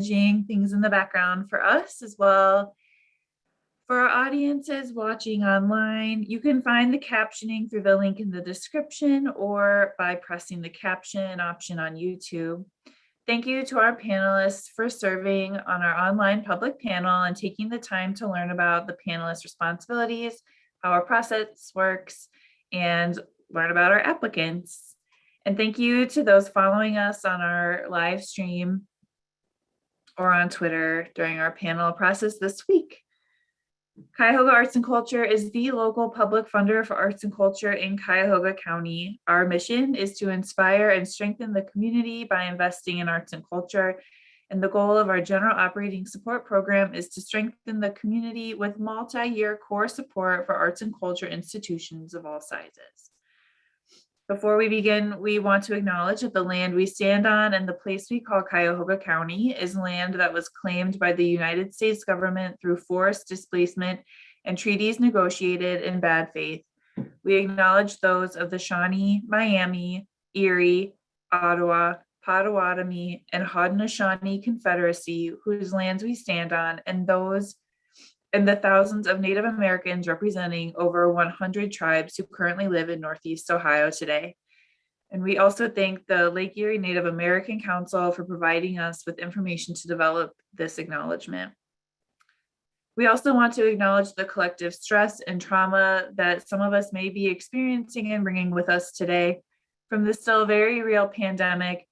managing things in the background for us as well. For our audiences watching online, you can find the captioning through the link in the description or by pressing the caption option on YouTube. Thank you to our panelists for serving on our online public panel and taking the time to learn about the panelists' responsibilities, how our process works, and learn about our applicants. And thank you to those following us on our live stream or on Twitter during our panel process this week. Cuyahoga Arts and Culture is the local public funder for arts and culture in Cuyahoga County. Our mission is to inspire and strengthen the community by investing in arts and culture. And the goal of our general operating support program is to strengthen the community with multi-year core support for arts and culture institutions of all sizes. Before we begin, we want to acknowledge that the land we stand on and the place we call Cuyahoga County is land that was claimed by the United States government through forced displacement and treaties negotiated in bad faith. We acknowledge those of the Shawnee, Miami, Erie, Ottawa, Potawatomi, and Haudenosaunee Confederacy, whose lands we stand on, and the thousands of Native Americans representing over 100 tribes who currently live in Northeast Ohio today. And we also thank the Lake Erie Native American Council for providing us with information to develop this acknowledgement. We also want to acknowledge the collective stress and trauma that some of us may be experiencing and bringing with us today, from the still very real pandemic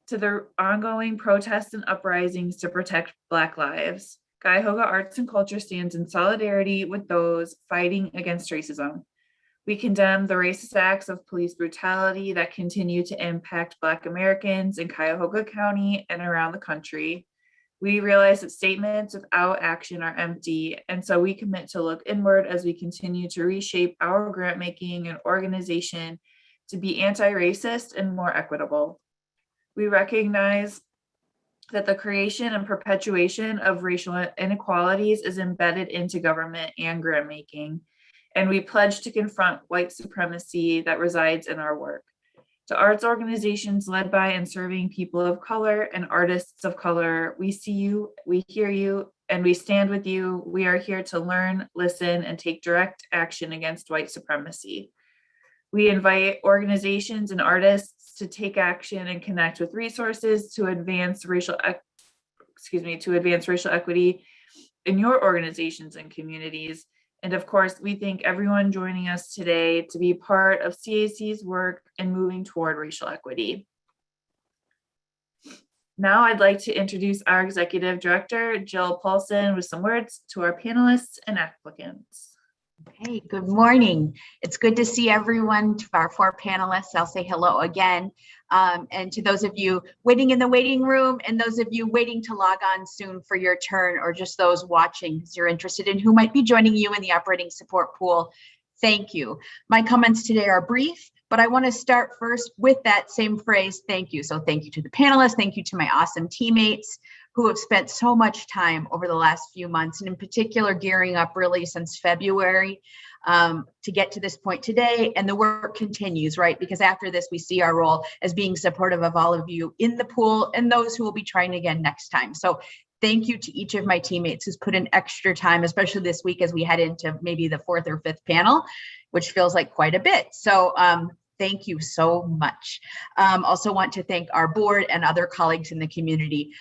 to the ongoing protests and uprisings to protect Black lives. Cuyahoga Arts and Culture stands in solidarity with those fighting against racism. We condemn the racist acts of police brutality that continue to impact Black Americans in Cuyahoga County and around the country. We realize that statements without action are empty, and so we commit to look inward as we continue to reshape our grant making and organization to be anti-racist and more equitable. We recognize that the creation and perpetuation of racial inequalities is embedded into government and grant making, and we pledge to confront white supremacy that resides in our work. To arts organizations led by and serving people of color and artists of color, we see you, we hear you, and we stand with you. We are here to learn, listen, and take direct action against white supremacy. We invite organizations and artists to take action and connect with resources to advance racial equity in your organizations and communities. And of course, we thank everyone joining us today to be part of CAC's work in moving toward racial equity. Now I'd like to introduce our Executive Director, Jill Paulson, with some words to our panelists and applicants. Hey, good morning. It's good to see everyone. To our 4 panelists, I'll say hello again. And to those of you waiting in the waiting room and those of you waiting to log on soon for your turn, or just those watching because you're interested in who might be joining you in the operating support pool, thank you. My comments today are brief, but I want to start first with that same phrase, thank you. So thank you to the panelists. Thank you to my awesome teammates who have spent so much time over the last few months, and in particular gearing up really since February to get to this point today. And the work continues, right? Because after this, we see our role as being supportive of all of you in the pool and those who will be trying again next time. So thank you to each of my teammates who's put in extra time, especially this week as we head into maybe the 4th or 5th panel, which feels like quite a bit. So thank you so much. Also want to thank our board and other colleagues in the community.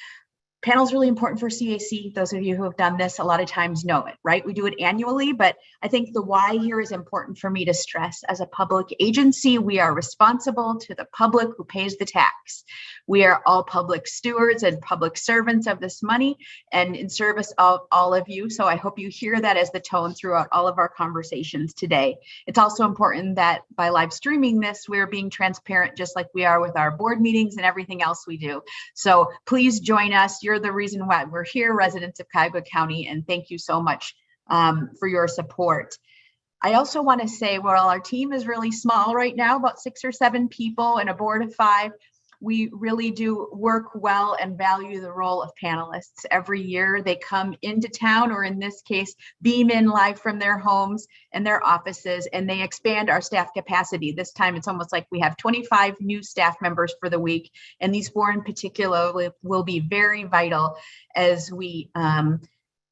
Panel is really important for CAC. Those of you who have done this a lot of times know it, right? We do it annually, but I think the why here is important for me to stress. As a public agency, we are responsible to the public who pays the tax. We are all public stewards and public servants of this money and in service of all of you. So I hope you hear that as the tone throughout all of our conversations today. It's also important that by live streaming this, we're being transparent just like we are with our board meetings and everything else we do. So please join us. You're the reason why we're here, residents of Cuyahoga County, and thank you so much for your support. I also want to say, while our team is really small right now, about 6 or 7 people and a board of 5, We really do work well and value the role of panelists. Every year they come into town, or in this case, beam in live from their homes and their offices, and they expand our staff capacity. This time it's almost like we have 25 new staff members for the week, and these 4 in particular will be very vital as we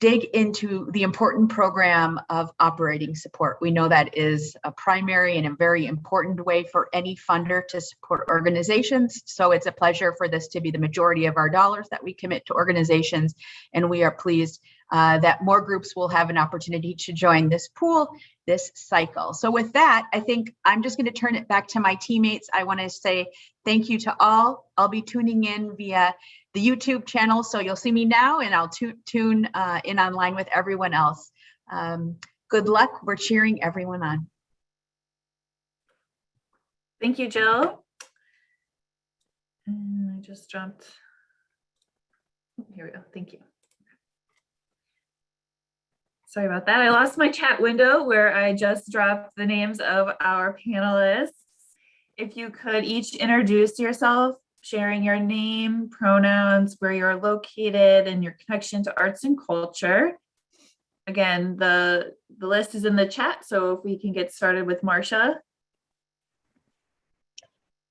dig into the important program of operating support. We know that is a primary and a very important way for any funder to support organizations. So it's a pleasure for this to be the majority of our dollars that we commit to organizations. And we are pleased that more groups will have an opportunity to join this pool this cycle. So with that, I think I'm just going to turn it back to my teammates. I want to say thank you to all. I'll be tuning in via the YouTube channel, so you'll see me now, and I'll tune in online with everyone else. Good luck. We're cheering everyone on. Thank you, Jill. And I just jumped. Here we go. Thank you. Sorry about that. I lost my chat window where I just dropped the names of our panelists. If you could each introduce yourself, sharing your name, pronouns, where you're located, and your connection to arts and culture. Again, the list is in the chat, so if we can get started with Marcia.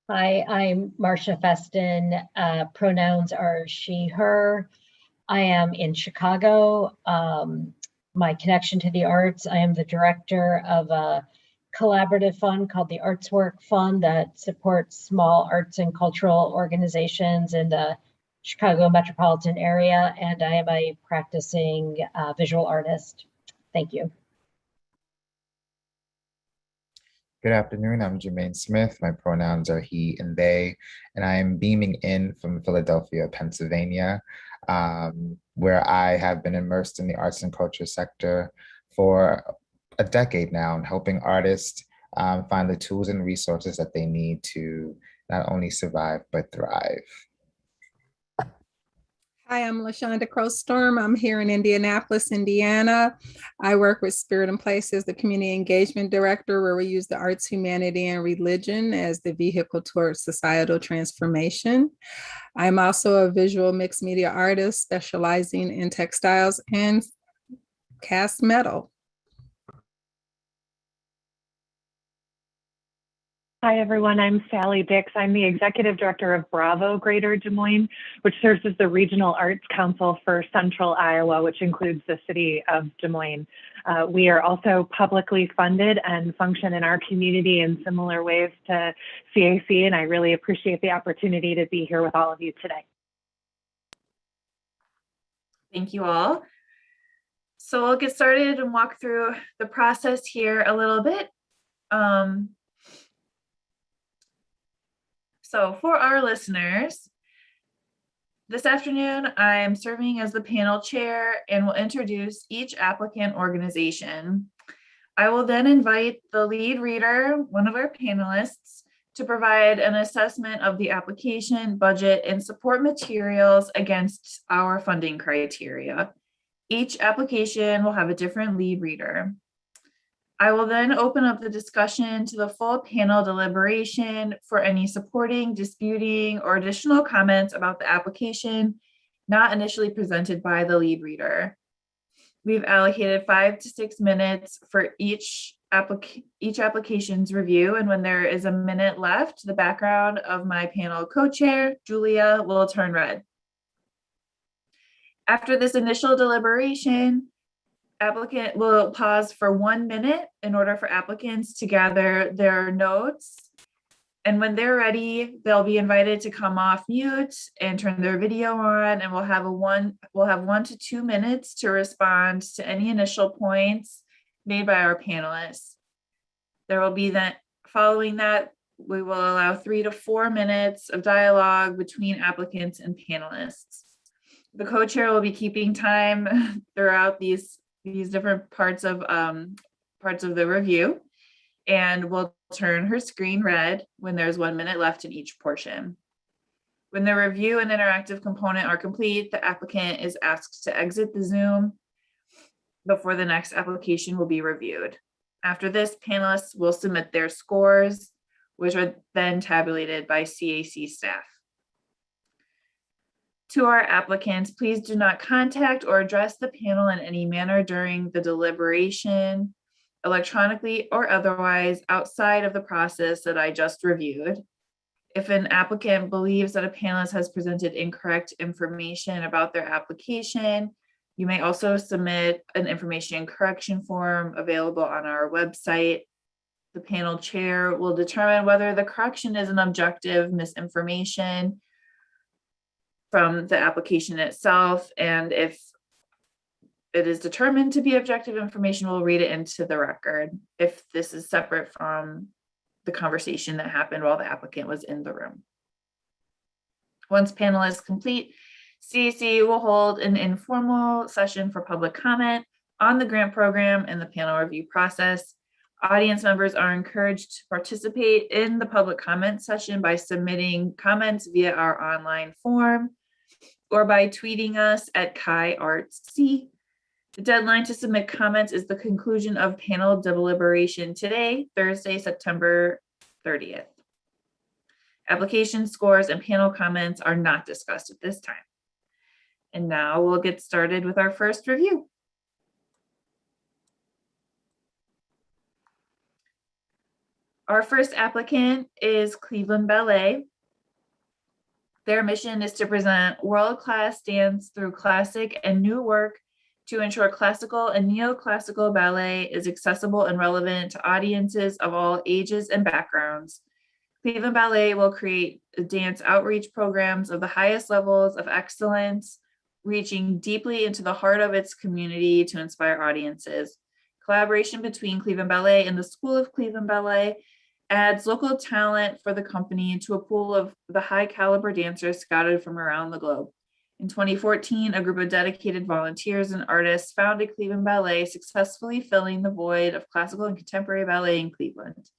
Hi, I'm Marcia Feston. Pronouns are she, her. I am in Chicago. My connection to the arts, I am the director of a collaborative fund called the Arts Work Fund that supports small arts and cultural organizations in the Chicago metropolitan area, and I am a practicing visual artist. Thank you. Good afternoon, I'm Jermaine Smith. My pronouns are he and they, and I am beaming in from Philadelphia, Pennsylvania, where I have been immersed in the arts and culture sector for a decade now, and helping artists find the tools and resources that they need to not only survive, but thrive. Hi, I'm LaShonda Crowstorm. I'm here in Indianapolis, Indiana. I work with Spirit in Place as the Community Engagement Director, where we use the arts, humanity, and religion as the vehicle towards societal transformation. I'm also a visual mixed media artist specializing in textiles and cast metal. Hi, everyone. I'm Sally Dix. I'm the Executive Director of Bravo Greater Des Moines, which serves as the Regional Arts Council for Central Iowa, which includes the city of Des Moines. We are also publicly funded and function in our community in similar ways to CAC, and I really appreciate the opportunity to be here with all of you today. Thank you all. So I'll get started and walk through the process here a little bit. So for our listeners, this afternoon, I am serving as the panel chair and will introduce each applicant organization. I will then invite the lead reader, one of our panelists, to provide an assessment of the application, budget, and support materials against our funding criteria. Each application will have a different lead reader. I will then open up the discussion to the full panel deliberation for any supporting, disputing, or additional comments about the application not initially presented by the lead reader. We've allocated 5 to 6 minutes for each application's review, and when there is a minute left, the background of my panel co-chair, Julia, will turn red. After this initial deliberation, applicant will pause for 1 minute in order for applicants to gather their notes. And when they're ready, they'll be invited to come off mute and turn their video on, and we'll have 1 to 2 minutes to respond to any initial points made by our panelists. There will be that, following that, we will allow 3 to 4 minutes of dialogue between applicants and panelists. The co-chair will be keeping time throughout these different parts of the review, and will turn her screen red when there's 1 minute left in each portion. When the review and interactive component are complete, the applicant is asked to exit the Zoom before the next application will be reviewed. After this, panelists will submit their scores, which are then tabulated by CAC staff. To our applicants, please do not contact or address the panel in any manner during the deliberation, electronically or otherwise, outside of the process that I just reviewed. If an applicant believes that a panelist has presented incorrect information about their application, you may also submit an information correction form available on our website. The panel chair will determine whether the correction is an objective misinformation from the application itself, and if it is determined to be objective information, we'll read it into the record if this is separate from the conversation that happened while the applicant was in the room. Once panel is complete, CAC will hold an informal session for public comment on the grant program and the panel review process. Audience members are encouraged to participate in the public comment session by submitting comments via our online form or by tweeting us at ChiArtsC. The deadline to submit comments is the conclusion of panel deliberation today, Thursday, September 30th. Application scores and panel comments are not discussed at this time. And now we'll get started with our first review. Our first applicant is Cleveland Ballet. Their mission is to present world-class dance through classic and new work to ensure classical and neoclassical ballet is accessible and relevant to audiences of all ages and backgrounds. Cleveland Ballet will create dance outreach programs of the highest levels of excellence, reaching deeply into the heart of its community to inspire audiences. Collaboration between Cleveland Ballet and the School of Cleveland Ballet adds local talent for the company to a pool of the high caliber dancers scouted from around the globe. In 2014, a group of dedicated volunteers and artists founded Cleveland Ballet, successfully filling the void of classical and contemporary ballet in Cleveland.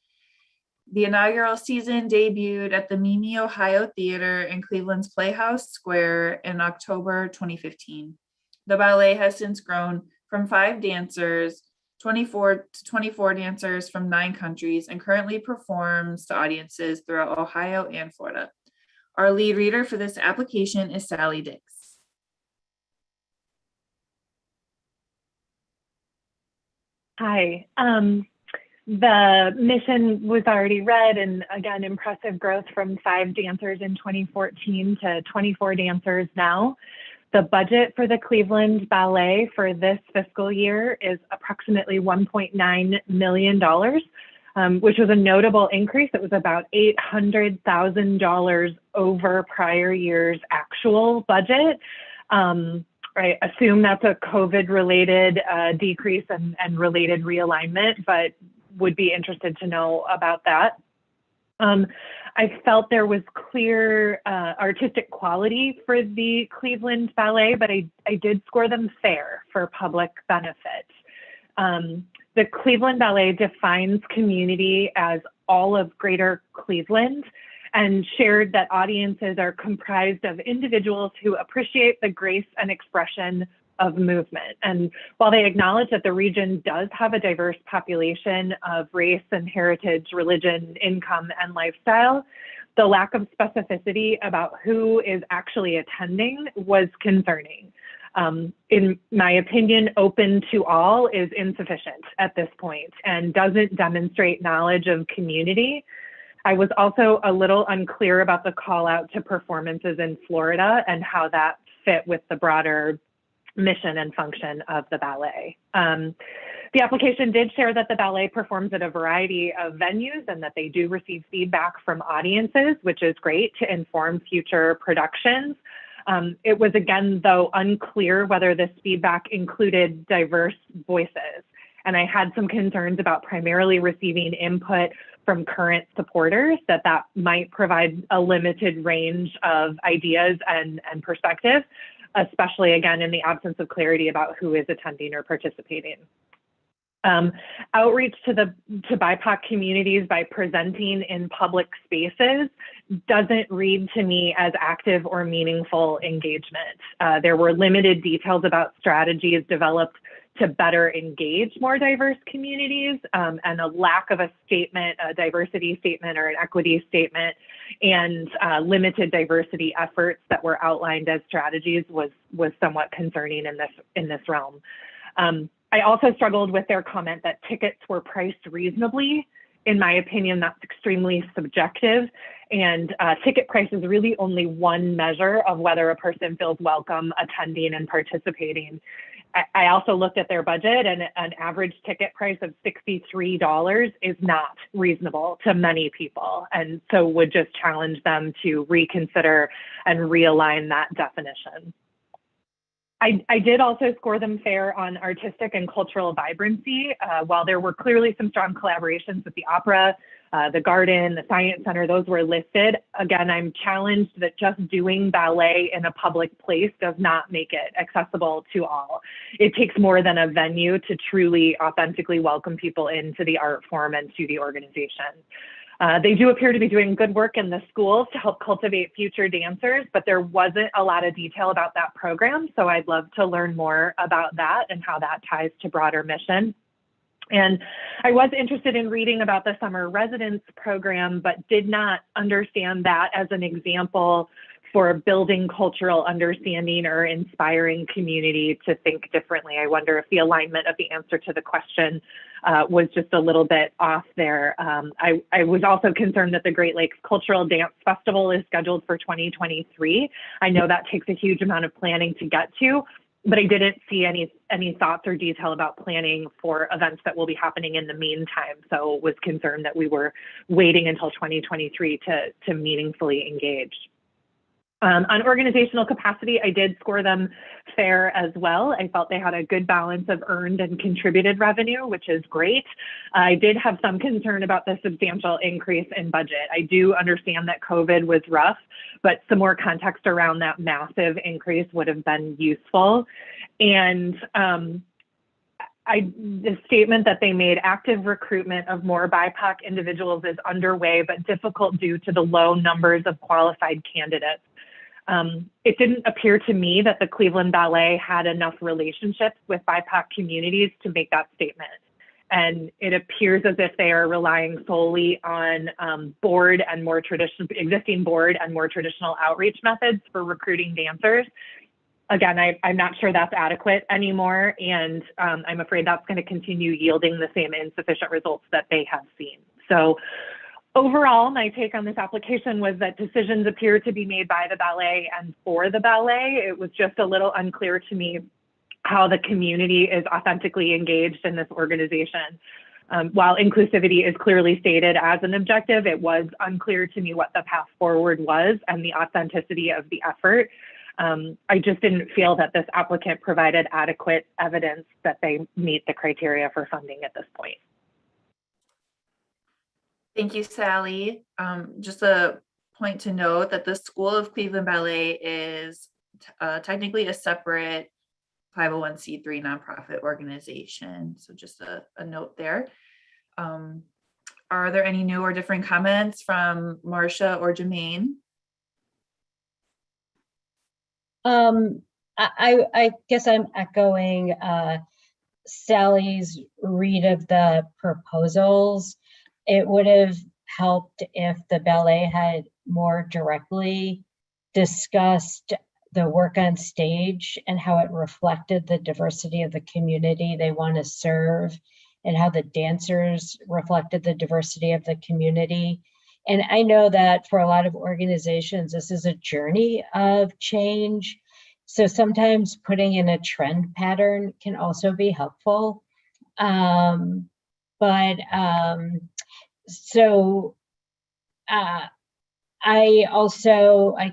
The inaugural season debuted at the Mimi, Ohio Theater in Cleveland's Playhouse Square in October 2015. The ballet has since grown from 5 dancers, 24 dancers from 9 countries, and currently performs to audiences throughout Ohio and Florida. Our lead reader for this application is Sally Dix. Hi. The mission was already read, and again, impressive growth from 5 dancers in 2014 to 24 dancers now. The budget for the Cleveland Ballet for this fiscal year is approximately $1.9 million, which was a notable increase. It was about $800,000 over prior year's actual budget. I assume that's a COVID-related decrease and related realignment, but would be interested to know about that. I felt there was clear artistic quality for the Cleveland Ballet, but I did score them fair for public benefit. The Cleveland Ballet defines community as all of Greater Cleveland and shared that audiences are comprised of individuals who appreciate the grace and expression of movement. And while they acknowledge that the region does have a diverse population of race and heritage, religion, income, and lifestyle, the lack of specificity about who is actually attending was concerning. In my opinion, open to all is insufficient at this point and doesn't demonstrate knowledge of community. I was also a little unclear about the call out to performances in Florida and how that fit with the broader mission and function of the ballet. The application did share that the ballet performs at a variety of venues and that they do receive feedback from audiences, which is great to inform future productions. It was again, though, unclear whether this feedback included diverse voices. And I had some concerns about primarily receiving input from current supporters, that might provide a limited range of ideas and perspectives, especially again, in the absence of clarity about who is attending or participating. Outreach to BIPOC communities by presenting in public spaces doesn't read to me as active or meaningful engagement. There were limited details about strategies developed to better engage more diverse communities, and a lack of a statement, a diversity statement or an equity statement, and limited diversity efforts that were outlined as strategies was somewhat concerning in this realm. I also struggled with their comment that tickets were priced reasonably. In my opinion, that's extremely subjective, and ticket price is really only one measure of whether a person feels welcome attending and participating. I also looked at their budget, and an average ticket price of $63 is not reasonable to many people, and so would just challenge them to reconsider and realign that definition. I did also score them fair on artistic and cultural vibrancy. While there were clearly some strong collaborations with the opera, the garden, the science center, those were listed. Again, I'm challenged that just doing ballet in a public place does not make it accessible to all. It takes more than a venue to truly authentically welcome people into the art form and to the organization. They do appear to be doing good work in the schools to help cultivate future dancers, but there wasn't a lot of detail about that program. So I'd love to learn more about that and how that ties to broader mission. And I was interested in reading about the summer residence program, but did not understand that as an example for building cultural understanding or inspiring community to think differently. I wonder if the alignment of the answer to the question was just a little bit off there. I was also concerned that the Great Lakes Cultural Dance Festival is scheduled for 2023. I know that takes a huge amount of planning to get to, but I didn't see any thoughts or detail about planning for events that will be happening in the meantime. So was concerned that we were waiting until 2023 to meaningfully engage. On organizational capacity, I did score them fair as well. I felt they had a good balance of earned and contributed revenue, which is great. I did have some concern about the substantial increase in budget. I do understand that COVID was rough, but some more context around that massive increase would have been useful. And the statement that they made, active recruitment of more BIPOC individuals is underway, but difficult due to the low numbers of qualified candidates. It didn't appear to me that the Cleveland Ballet had enough relationships with BIPOC communities to make that statement. And it appears as if they are relying solely on existing board and more traditional outreach methods for recruiting dancers. Again, I'm not sure that's adequate anymore, and I'm afraid that's going to continue yielding the same insufficient results that they have seen. So overall, my take on this application was that decisions appear to be made by the ballet and for the ballet. It was just a little unclear to me how the community is authentically engaged in this organization. While inclusivity is clearly stated as an objective, it was unclear to me what the path forward was and the authenticity of the effort. I just didn't feel that this applicant provided adequate evidence that they meet the criteria for funding at this point. Thank you, Sally. Just a point to note that the School of Cleveland Ballet is technically a separate 501c3 nonprofit organization. So just a note there. Are there any new or different comments from Marcia or Jermaine? I guess I'm echoing Sally's read of the proposals. It would have helped if the ballet had more directly discussed the work on stage and how it reflected the diversity of the community they want to serve, and how the dancers reflected the diversity of the community. And I know that for a lot of organizations, this is a journey of change. So sometimes putting in a trend pattern can also be helpful. I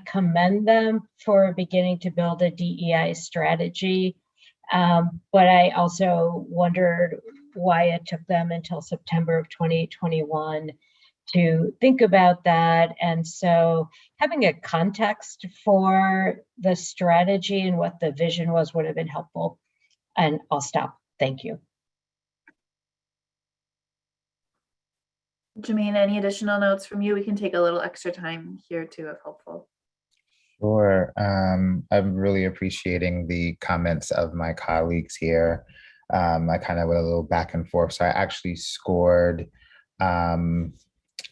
commend them for beginning to build a DEI strategy. But I also wondered why it took them until September of 2021 to think about that. And so having a context for the strategy and what the vision was would have been helpful. And I'll stop. Thank you. Jermaine, any additional notes from you? We can take a little extra time here too, if helpful. Sure. I'm really appreciating the comments of my colleagues here. I kind of went a little back and forth. So I actually scored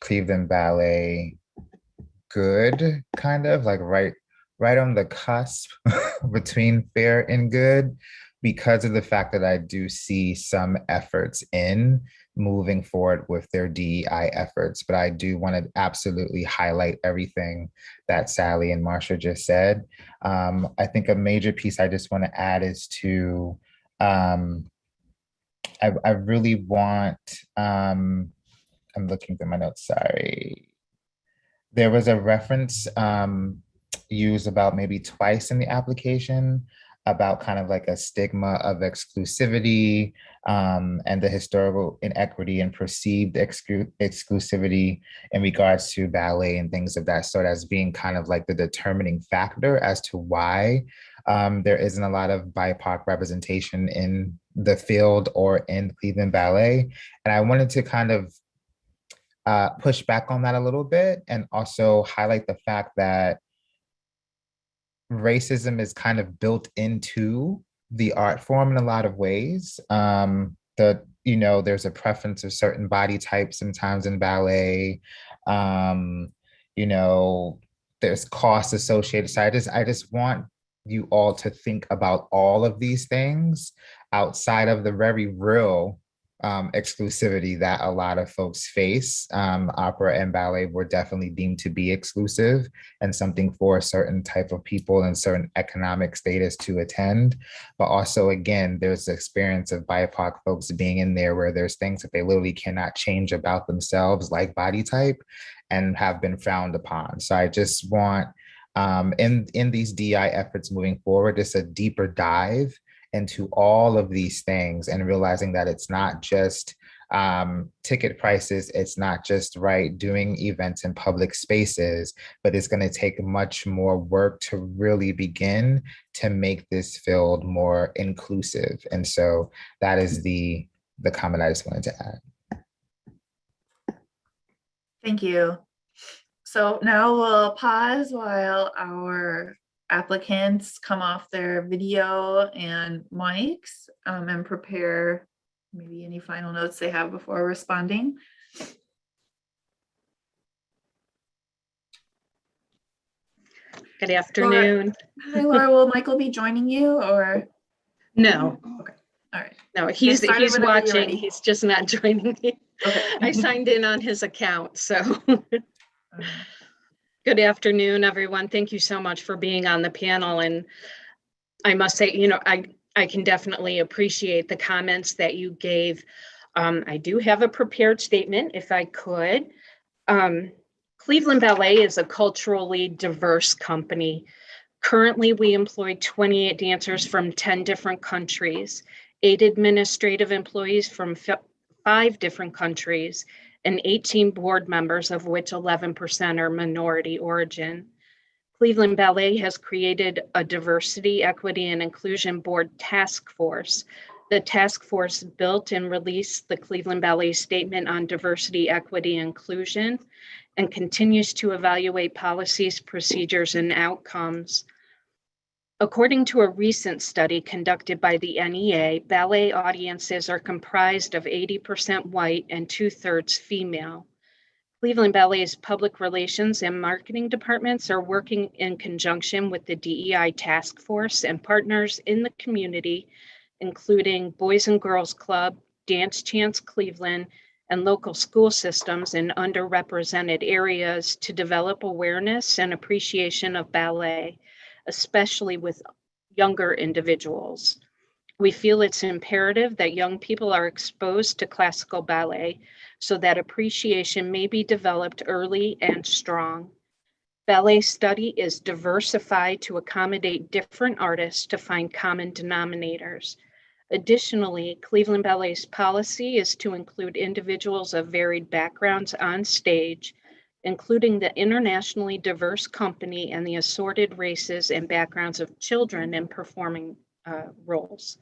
Cleveland Ballet good, kind of like right on the cusp between fair and good, because of the fact that I do see some efforts in moving forward with their DEI efforts. But I do want to absolutely highlight everything that Sally and Marsha just said. I think a major piece I just want to add is to I really want I'm looking through my notes, sorry. There was a reference used about maybe twice in the application about kind of like a stigma of exclusivity and the historical inequity and perceived exclusivity in regards to ballet and things of that sort as being kind of like the determining factor as to why there isn't a lot of BIPOC representation in the field or in Cleveland Ballet. And I wanted to kind of push back on that a little bit and also highlight the fact that racism is kind of built into the art form in a lot of ways. There's a preference of certain body types sometimes in ballet. There's costs associated. So I just want you all to think about all of these things outside of the very real exclusivity that a lot of folks face. Opera and ballet were definitely deemed to be exclusive and something for a certain type of people and certain economic status to attend. But also, again, there's the experience of BIPOC folks being in there where there's things that they literally cannot change about themselves, like body type, and have been frowned upon. So I just want, in these DI efforts moving forward, just a deeper dive into all of these things and realizing that it's not just ticket prices, it's not just doing events in public spaces, but it's going to take much more work to really begin to make this field more inclusive. And so that is the comment I just wanted to add. Thank you. So now we'll pause while our applicants come off their video and mics and prepare maybe any final notes they have before responding. Good afternoon. Hi, Laura. Will Michael be joining you or? No. Okay. All right. No, he's whenever you're watching. ready. He's just not joining me. Okay. I signed in on his account, so. Good afternoon, everyone. Thank you so much for being on the panel. And I must say, I can definitely appreciate the comments that you gave. I do have a prepared statement, if I could. Cleveland Ballet is a culturally diverse company. Currently, we employ 28 dancers from 10 different countries, 8 administrative employees from 5 different countries, and 18 board members, of which 11% are minority origin. Cleveland Ballet has created a diversity, equity, and inclusion board task force. The task force built and released the Cleveland Ballet Statement on Diversity, Equity, and Inclusion, and continues to evaluate policies, procedures, and outcomes. According to a recent study conducted by the NEA, ballet audiences are comprised of 80% white and 2/3 female. Cleveland Ballet's public relations and marketing departments are working in conjunction with the DEI task force and partners in the community, including Boys and Girls Club, Dance Chance Cleveland, and local school systems in underrepresented areas to develop awareness and appreciation of ballet, especially with younger individuals. We feel it's imperative that young people are exposed to classical ballet so that appreciation may be developed early and strong. Ballet study is diversified to accommodate different artists to find common denominators. Additionally, Cleveland Ballet's policy is to include individuals of varied backgrounds on stage, including the internationally diverse company and the assorted races and backgrounds of children in performing roles.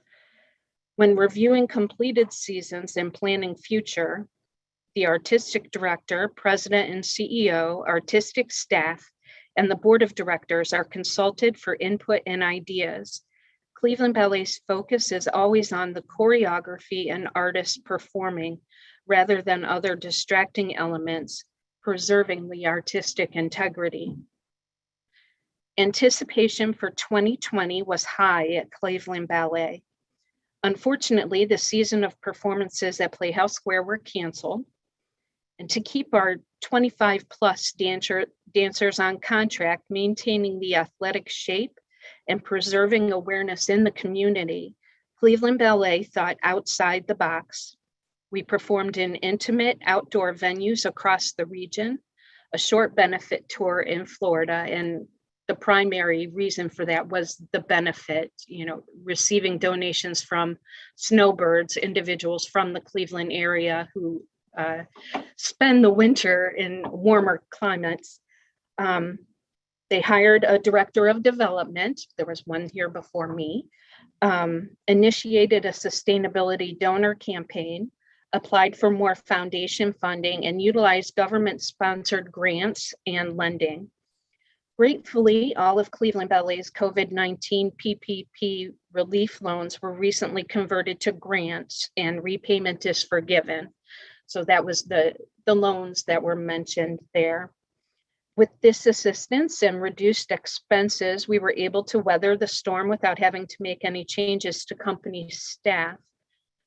When reviewing completed seasons and planning future, the artistic director, president and CEO, artistic staff, and the board of directors are consulted for input and ideas. Cleveland Ballet's focus is always on the choreography and artists performing rather than other distracting elements, preserving the artistic integrity. Anticipation for 2020 was high at Cleveland Ballet. Unfortunately, the season of performances at Playhouse Square were canceled. And to keep our 25 plus dancers on contract, maintaining the athletic shape and preserving awareness in the community, Cleveland Ballet thought outside the box. We performed in intimate outdoor venues across the region, a short benefit tour in Florida, and the primary reason for that was the benefit, receiving donations from snowbirds, individuals from the Cleveland area who spend the winter in warmer climates. They hired a director of development. There was one here before me. Initiated a sustainability donor campaign, applied for more foundation funding, and utilized government-sponsored grants and lending. Gratefully, all of Cleveland Ballet's COVID-19 PPP relief loans were recently converted to grants and repayment is forgiven. So that was the loans that were mentioned there. With this assistance and reduced expenses, we were able to weather the storm without having to make any changes to company staff.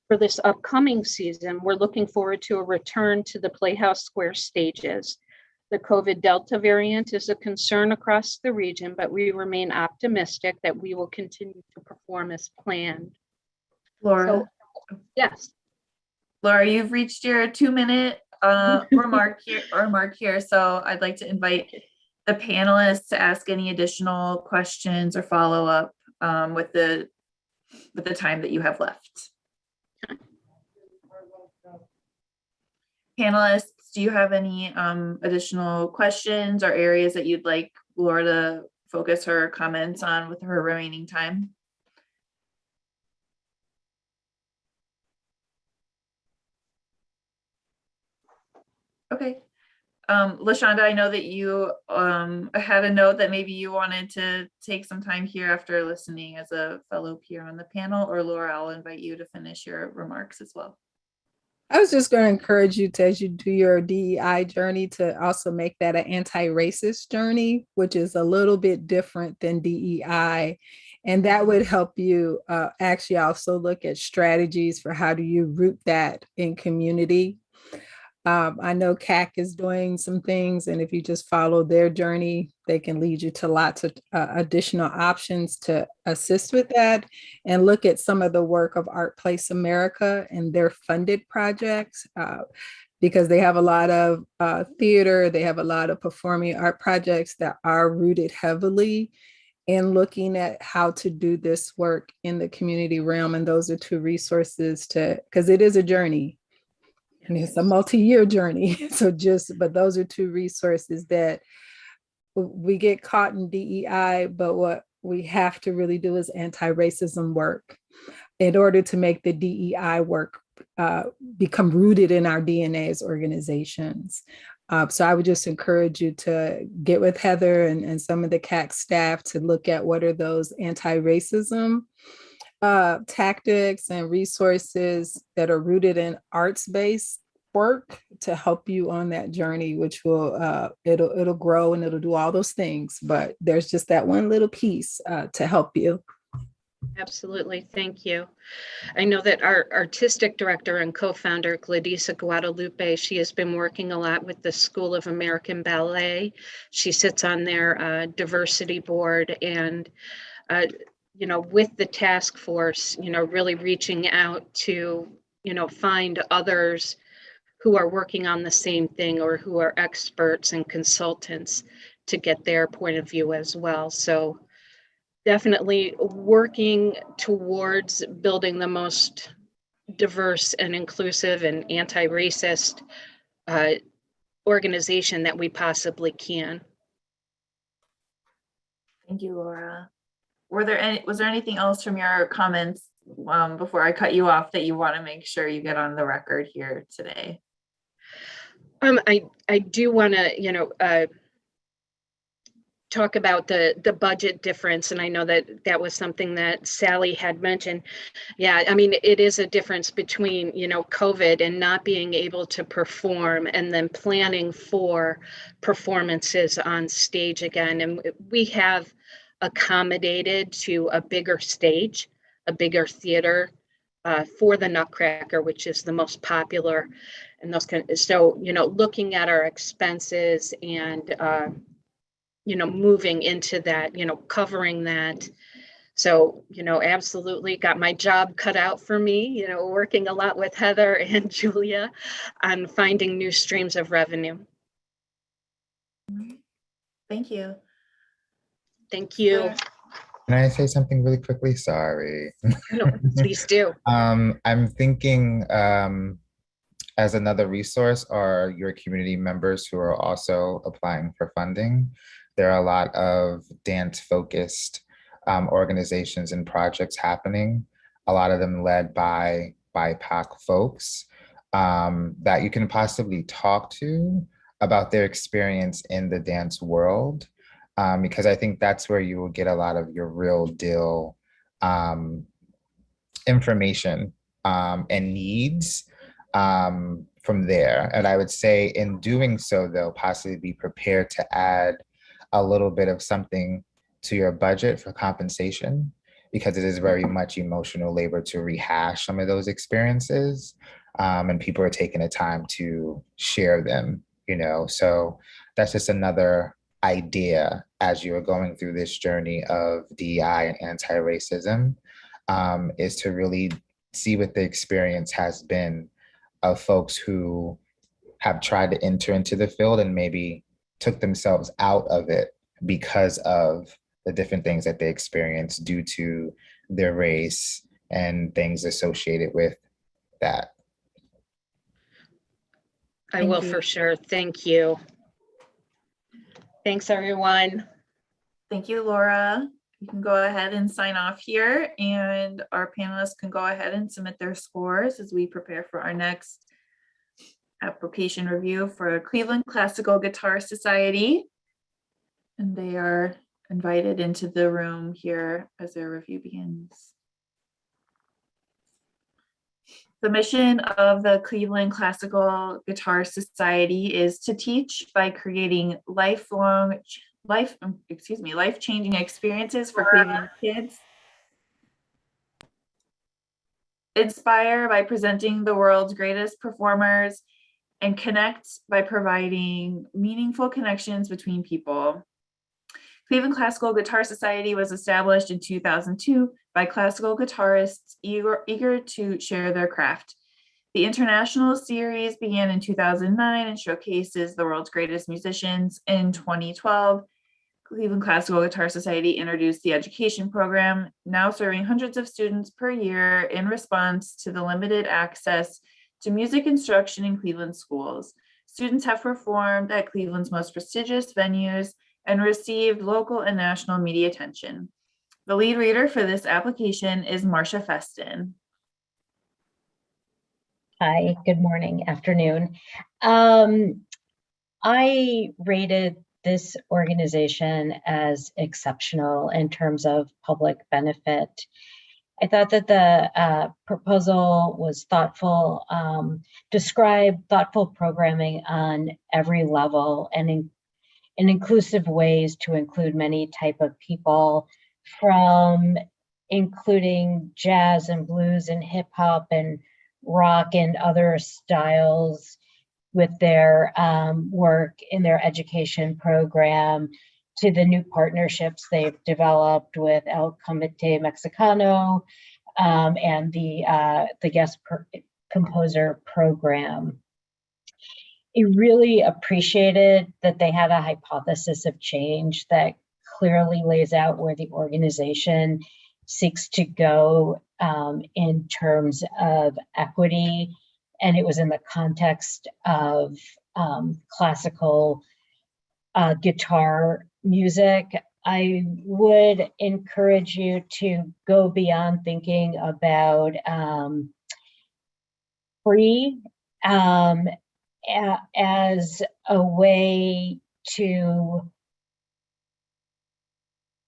For this upcoming season, we're looking forward to a return to the Playhouse Square stages. The COVID Delta variant is a concern across the region, but we remain optimistic that we will continue to perform as planned. Laura, Yes. Laura, you've reached your 2-minute remark here. So I'd like to invite the panelists to ask any additional questions or follow up with the time that you have left. Panelists, do you have any additional questions or areas that you'd like Laura to focus her comments on with her remaining time? Okay. LaShonda, I know that you had a note that maybe you wanted to take some time here after listening as a fellow peer on the panel, or Laura, I'll invite you to finish your remarks as well. I was just going to encourage you to, as you do your DEI journey, to also make that an anti-racist journey, which is a little bit different than DEI. And that would help you actually also look at strategies for how do you root that in community. I know CAC is doing some things, and if you just follow their journey, they can lead you to lots of additional options to assist with that, and look at some of the work of Art Place America and their funded projects, because they have a lot of theater, they have a lot of performing art projects that are rooted heavily in looking at how to do this work in the community realm. And those are two resources because it is a journey. And it's a multi-year journey. But those are two resources that we get caught in DEI, but what we have to really do is anti-racism work in order to make the DEI work become rooted in our DNA as organizations. So I would just encourage you to get with Heather and some of the CAC staff to look at what are those anti-racism tactics and resources that are rooted in arts-based work to help you on that journey, which will it'll grow and it'll do all those things. But there's just that one little piece to help you. Absolutely. Thank you. I know that our artistic director and co-founder, Gladisa Guadalupe, she has been working a lot with the School of American Ballet. She sits on their diversity board, and with the task force, really reaching out to, find others who are working on the same thing or who are experts and consultants to get their point of view as well. So definitely working towards building the most diverse and inclusive and anti-racist organization that we possibly can. Thank you, Laura. Was there anything else from your comments before I cut you off that you want to make sure you get on the record here today? talk about the budget difference, and I know that was something that Sally had mentioned. Yeah, I mean, it is a difference between, COVID and not being able to perform and then planning for performances on stage again. And we have accommodated to a bigger stage, a bigger theater for the Nutcracker, which is the most popular. And so, looking at our expenses and, moving into that, covering that. So, absolutely got my job cut out for me, working a lot with Heather and Julia on finding new streams of revenue. Thank you. Thank you. Can I say something really quickly? Sorry. No, please do. I'm thinking as another resource are your community members who are also applying for funding. There are a lot of dance-focused organizations and projects happening, a lot of them led by BIPOC folks that you can possibly talk to about their experience in the dance world, because I think that's where you will get a lot of your real deal information and needs from there. And I would say in doing so, they'll possibly be prepared to add a little bit of something to your budget for compensation, because it is very much emotional labor to rehash some of those experiences. And people are taking the time to share them, so that's just another idea as you're going through this journey of DEI and anti-racism, is to really see what the experience has been of folks who have tried to enter into the field and maybe took themselves out of it because of the different things that they experience due to their race and things associated with that. I will for sure. Thank you. Thanks, everyone. Thank you, Laura. You can go ahead and sign off here, and our panelists can go ahead and submit their scores as we prepare for our next application review for Cleveland Classical Guitar Society. And they are invited into the room here as their review begins. The mission of the Cleveland Classical Guitar Society is to teach by creating life-changing experiences for Cleveland kids, inspire by presenting the world's greatest performers, and connect by providing meaningful connections between people. Cleveland Classical Guitar Society was established in 2002 by classical guitarists eager to share their craft. The international series began in 2009 and showcases the world's greatest musicians. In 2012, Cleveland Classical Guitar Society introduced the education program, now serving hundreds of students per year in response to the limited access to music instruction in Cleveland schools. Students have performed at Cleveland's most prestigious venues and received local and national media attention. The lead reader for this application is Marcia Feston. Hi, good morning, afternoon. I rated this organization as exceptional in terms of public benefit. I thought that the proposal was thoughtful, described thoughtful programming on every level and in inclusive ways to include many type of people, from including jazz and blues and hip hop and rock and other styles with their work in their education program, to the new partnerships they've developed with El Comité Mexicano and the guest composer program. I really appreciated that they had a hypothesis of change that clearly lays out where the organization seeks to go in terms of equity. And it was in the context of classical guitar music. I would encourage you to go beyond thinking about free as a way to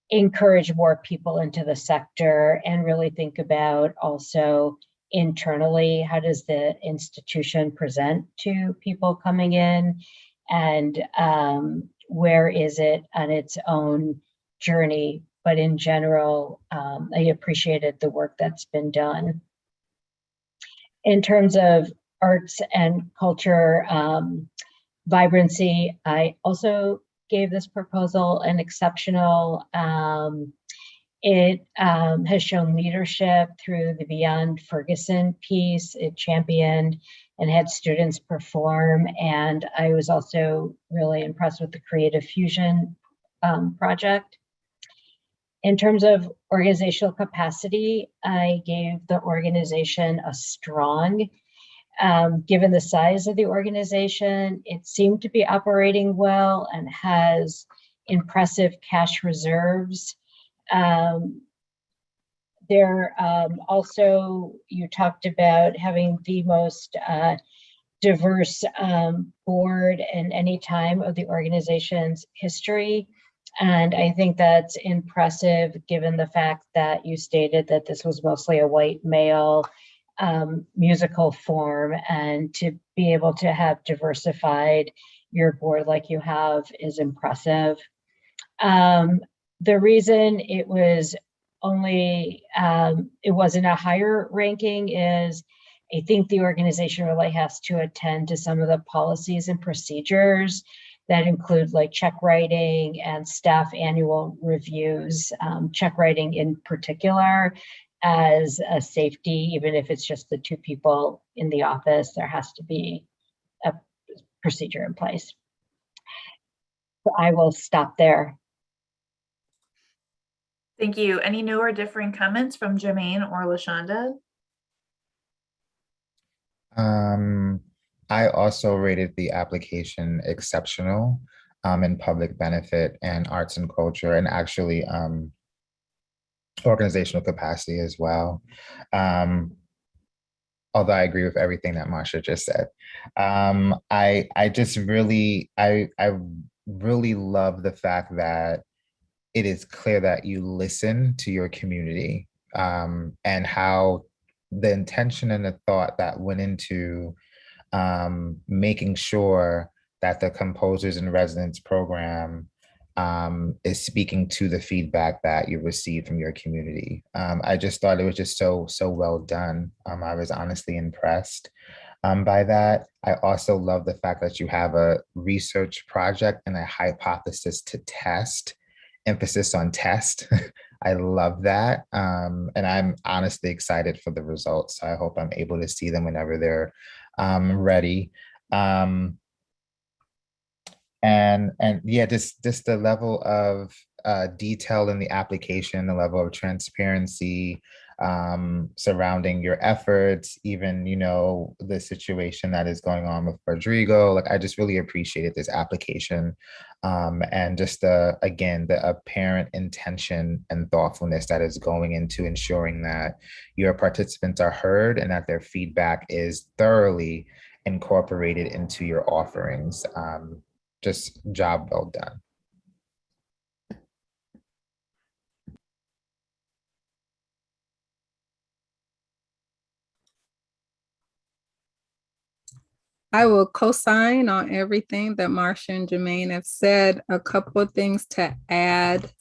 encourage more people into the sector and really think about also internally, how does the institution present to people coming in, and where is it on its own journey. But in general, I appreciated the work that's been done. In terms of arts and culture vibrancy, I also gave this proposal an exceptional. It has shown leadership through the Beyond Ferguson piece. It championed and had students perform. And I was also really impressed with the Creative Fusion project. In terms of organizational capacity, I gave the organization a strong. Given the size of the organization, it seemed to be operating well and has impressive cash reserves. Also, you talked about having the most diverse board in any time of the organization's history. And I think that's impressive given the fact that you stated that this was mostly a white male musical form, and to be able to have diversified your board like you have is impressive. The reason it was only, it wasn't a higher ranking is I think the organization really has to attend to some of the policies and procedures that include like check writing and staff annual reviews, check writing in particular as a safety, even if it's just the two people in the office, there has to be a procedure in place. So I will stop there. Thank you. Any new or differing comments from Jermaine or LaShonda? I also rated the application exceptional in public benefit and arts and culture, and actually organizational capacity as well. Although I agree with everything that Marsha just said. I really love the fact that it is clear that you listen to your community, and how the intention and the thought that went into making sure that the Composers in Residence program is speaking to the feedback that you received from your community. I just thought it was just so well done. I was honestly impressed by that. I also love the fact that you have a research project and a hypothesis to test, emphasis on test. I love that. And I'm honestly excited for the results. I hope I'm able to see them whenever they're ready. And yeah, just the level of detail in the application, the level of transparency surrounding your efforts, even, you know, the situation that is going on with Rodrigo. Like, I just really appreciated this application, and just again, the apparent intention and thoughtfulness that is going into ensuring that your participants are heard and that their feedback is thoroughly incorporated into your offerings. Just job well done. I will co-sign on everything that Marsha and Jermaine have said. A couple of things to add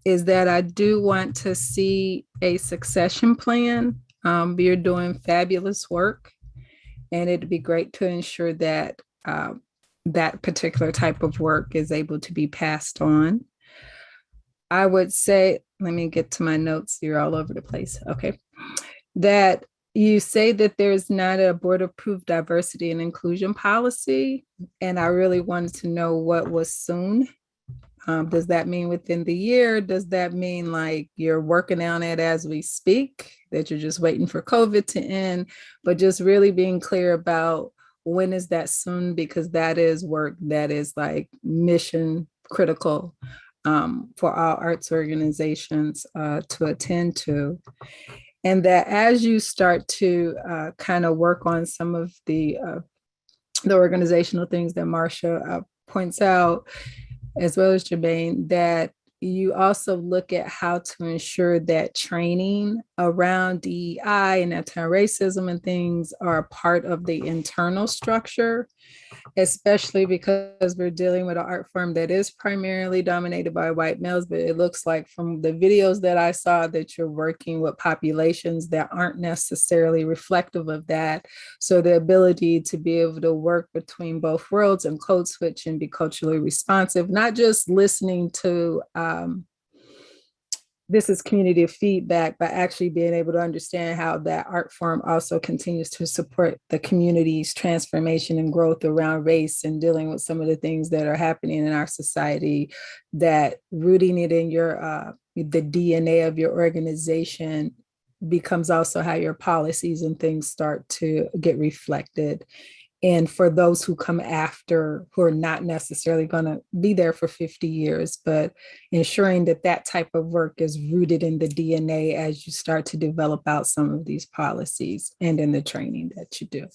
is that I do want to see a succession plan. You're doing fabulous work, and it'd be great to ensure that that particular type of work is able to be passed on. I would say, let me get to my notes. You're all over the place. Okay. That you say that there's not a board approved diversity and inclusion policy. And I really wanted to know what was soon. Does that mean within the year? Does that mean like you're working on it as we speak, that you're just waiting for COVID to end, but just really being clear about when is that soon? Because that is work that is like mission critical for all arts organizations to attend to. And that as you start to kind of work on some of the organizational things that Marsha points out, as well as Jermaine, that you also look at how to ensure that training around DEI and anti-racism and things are part of the internal structure, especially because we're dealing with an art form that is primarily dominated by white males, but it looks like from the videos that I saw that you're working with populations that aren't necessarily reflective of that. So the ability to be able to work between both worlds and code switch and be culturally responsive, not just listening to this is community feedback, but actually being able to understand how that art form also continues to support the community's transformation and growth around race and dealing with some of the things that are happening in our society, that rooting it in your the DNA of your organization becomes also how your policies and things start to get reflected. And for those who come after, who are not necessarily going to be there for 50 years, but ensuring that that type of work is rooted in the DNA as you start to develop out some of these policies and in the training that you do.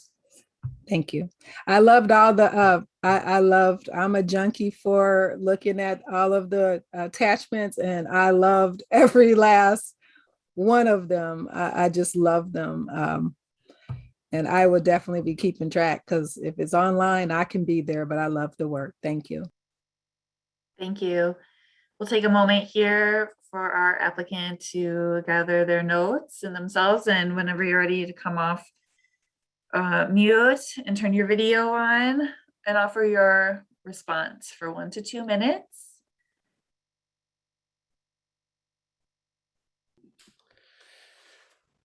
Thank you. I loved all the, I'm a junkie for looking at all of the attachments, and I loved every last one of them. I just love them. And I would definitely be keeping track, because if it's online, I can be there, but I love the work. Thank you. Thank you. We'll take a moment here for our applicant to gather their notes and themselves. And whenever you're ready to come off mute and turn your video on and offer your response for 1 to 2 minutes.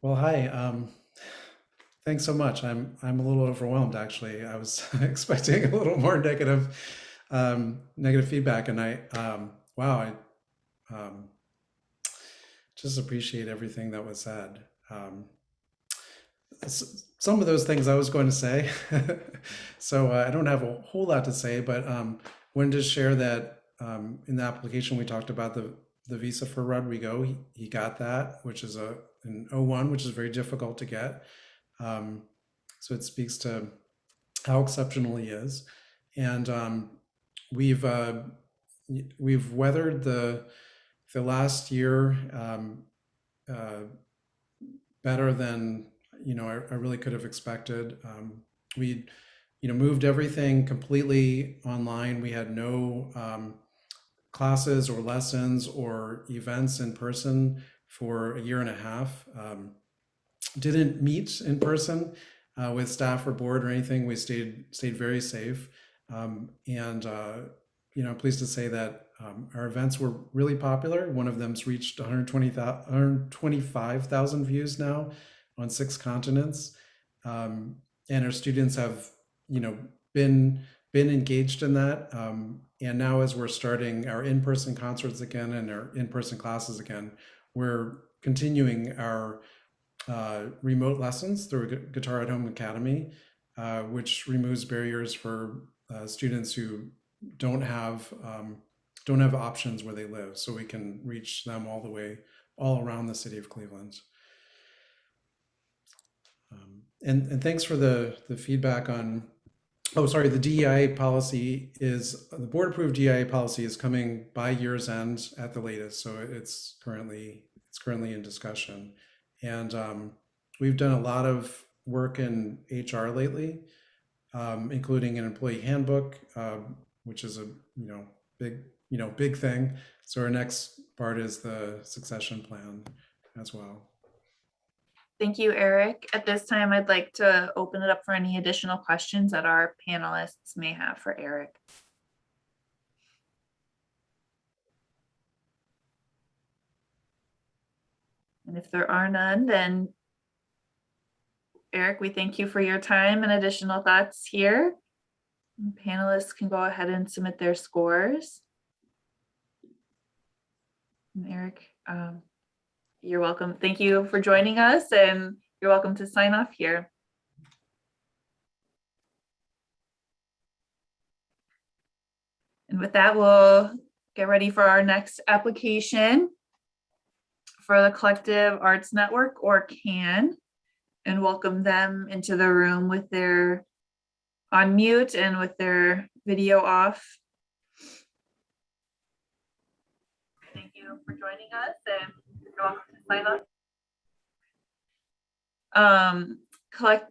Well, hi. Thanks so much. I'm a little overwhelmed, actually. I was expecting a little more negative feedback, and I just appreciate everything that was said. Some of those things I was going to say, so I don't have a whole lot to say, but wanted to share that in the application we talked about the visa for Rodrigo. He got that, which is an O1, which is very difficult to get. So it speaks to how exceptional he is, and we've weathered the last year better than I really could have expected. We moved everything completely online. We had no classes or lessons or events in person for a year and a half. Didn't meet in person with staff or board or anything. We stayed very safe, and I'm pleased to say that our events were really popular. One of them's reached 125,000 views now on 6 continents, and our students have been engaged in that. And now, as we're starting our in-person concerts again and our in-person classes again, we're continuing our remote lessons through Guitar at Home Academy, which removes barriers for students who don't have options where they live, so we can reach them all around the city of Cleveland. And thanks for the feedback on. Oh, sorry. The DEI policy the board approved DEI policy is coming by year's end at the latest, so it's currently in discussion. And we've done a lot of work in HR lately, including an employee handbook, which is a big thing. So our next part is the succession plan as well. Thank you, Eric. At this time, I'd like to open it up for any additional questions that our panelists may have for Eric. And if there are none, then Eric, we thank you for your time and additional thoughts here. And panelists can go ahead and submit their scores. And Eric, you're welcome. Thank you for joining us, and you're welcome to sign off here. And with that, we'll get ready for our next application for the Collective Arts Network, or CAN, and welcome them into the room with their on mute and with their video off. Thank you for joining us, and you're welcome to sign up.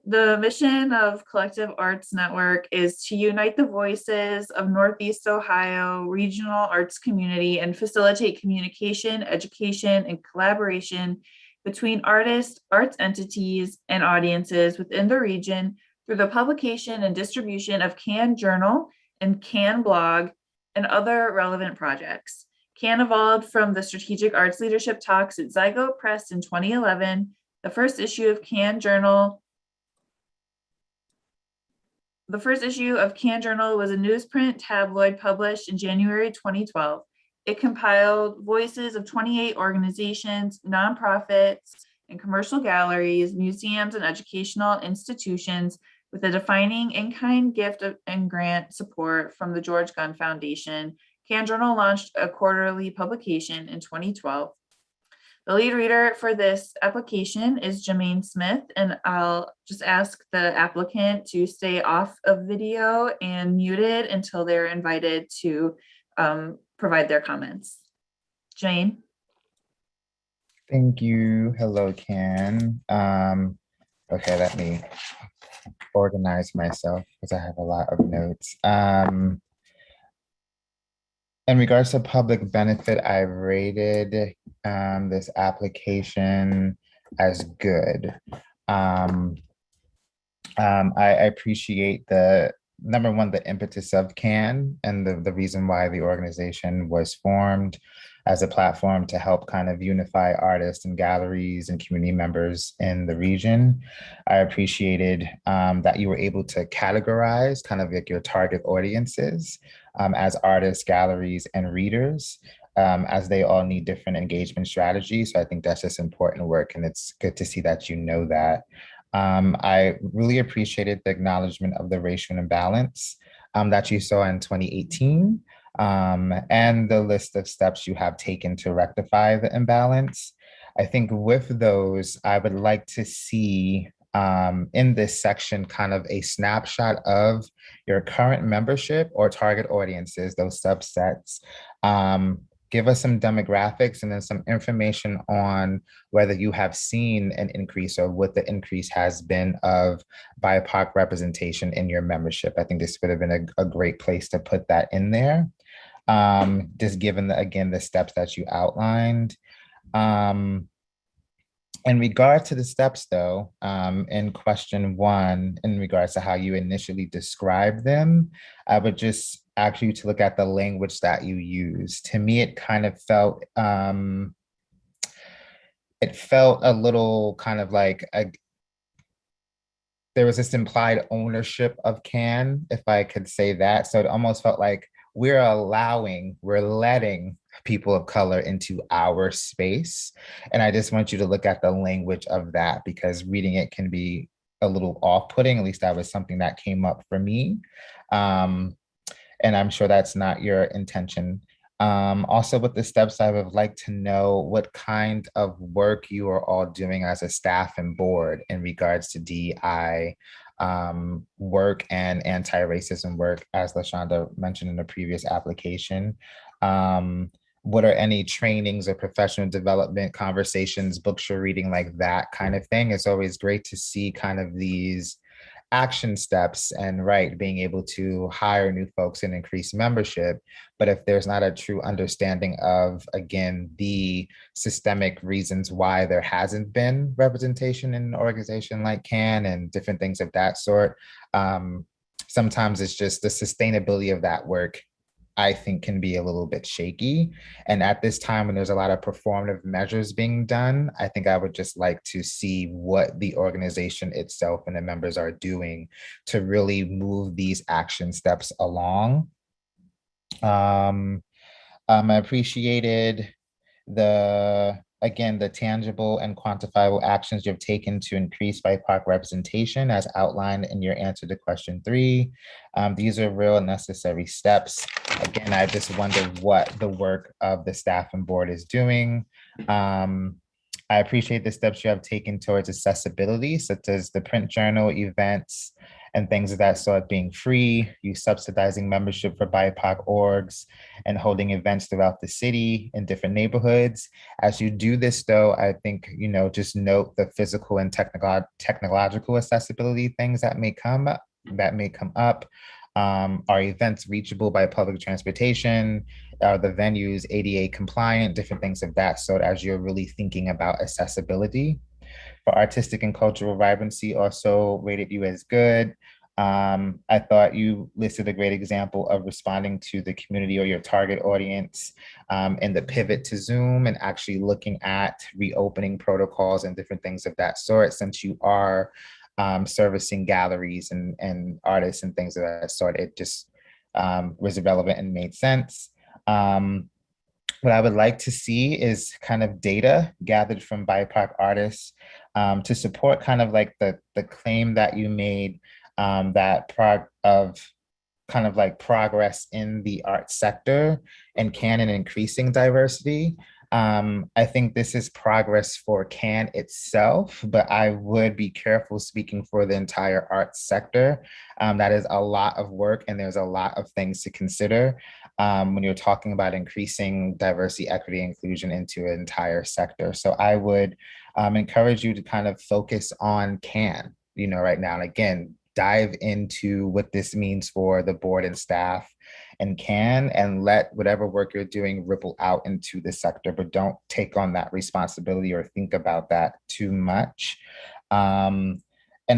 The mission of Collective Arts Network is to unite the voices of Northeast Ohio regional arts community and facilitate communication, education, and collaboration between artists, arts entities, and audiences within the region through the publication and distribution of CAN Journal and CAN Blog and other relevant projects. CAN evolved from the Strategic Arts Leadership Talks at Zygote Press in 2011. The first issue of CAN Journal was a newsprint tabloid published in January 2012. It compiled voices of 28 organizations, nonprofits, and commercial galleries, museums, and educational institutions with a defining in-kind gift and grant support from the George Gunn Foundation. CAN Journal launched a quarterly publication in 2012. The lead reader for this application is Jermaine Smith, and I'll just ask the applicant to stay off of video and muted until they're invited to provide their comments. Jane. Thank you. Hello, Ken. Okay, let me organize myself because I have a lot of notes. In regards to public benefit, I rated this application as good. I appreciate number one, the impetus of CAN and the reason why the organization was formed as a platform to help kind of unify artists and galleries and community members in the region. I appreciated that you were able to categorize kind of like your target audiences as artists, galleries, and readers, as they all need different engagement strategies. So I think that's just important work, and it's good to see that you know that. I really appreciated the acknowledgement of the racial imbalance that you saw in 2018, and the list of steps you have taken to rectify the imbalance. I think with those, I would like to see in this section kind of a snapshot of your current membership or target audiences, those subsets. Give us some demographics and then some information on whether you have seen an increase or what the increase has been of BIPOC representation in your membership. I think this would have been a great place to put that in there. Just given, again, the steps that you outlined. In regard to the steps, though, in question 1, in regards to how you initially described them, I would just ask you to look at the language that you use. To me, it kind of felt, a little kind of like there was this implied ownership of CAN, if I could say that. So it almost felt like we're letting people of color into our space. And I just want you to look at the language of that, because reading it can be a little off-putting. At least that was something that came up for me. And I'm sure that's not your intention. Also with the steps, I would like to know what kind of work you are all doing as a staff and board in regards to DEI work and anti-racism work, as LaShonda mentioned in the previous application. What are any trainings or professional development conversations, books you're reading, like that kind of thing? It's always great to see kind of these action steps and being able to hire new folks and increase membership. But if there's not a true understanding of, again, the systemic reasons why there hasn't been representation in an organization like CAN and different things of that sort, sometimes it's just the sustainability of that work, I think, can be a little bit shaky. And at this time, when there's a lot of performative measures being done, I think I would just like to see what the organization itself and the members are doing to really move these action steps along. I appreciated the tangible and quantifiable actions you've taken to increase BIPOC representation as outlined in your answer to question 3. These are real and necessary steps. Again, I just wonder what the work of the staff and board is doing. I appreciate the steps you have taken towards accessibility, such as the print journal, events, and things of that sort being free, you subsidizing membership for BIPOC orgs, and holding events throughout the city in different neighborhoods. As you do this, though, I think, just note the physical and technological accessibility things that may come up. Are events reachable by public transportation? Are the venues ADA compliant? Different things of that sort as you're really thinking about accessibility. For artistic and cultural vibrancy, also rated you as good. I thought you listed a great example of responding to the community or your target audience and the pivot to Zoom and actually looking at reopening protocols and different things of that sort, since you are servicing galleries and artists and things of that sort. It just was relevant and made sense. What I would like to see is kind of data gathered from BIPOC artists to support kind of like the claim that you made progress in the arts sector and can in increasing diversity. I think this is progress for CAN itself, but I would be careful speaking for the entire arts sector. That is a lot of work and there's a lot of things to consider when you're talking about increasing diversity, equity, inclusion into an entire sector. So I would encourage you to kind of focus on CAN, right now. And again, dive into what this means for the board and staff and CAN, and let whatever work you're doing ripple out into the sector, but don't take on that responsibility or think about that too much. And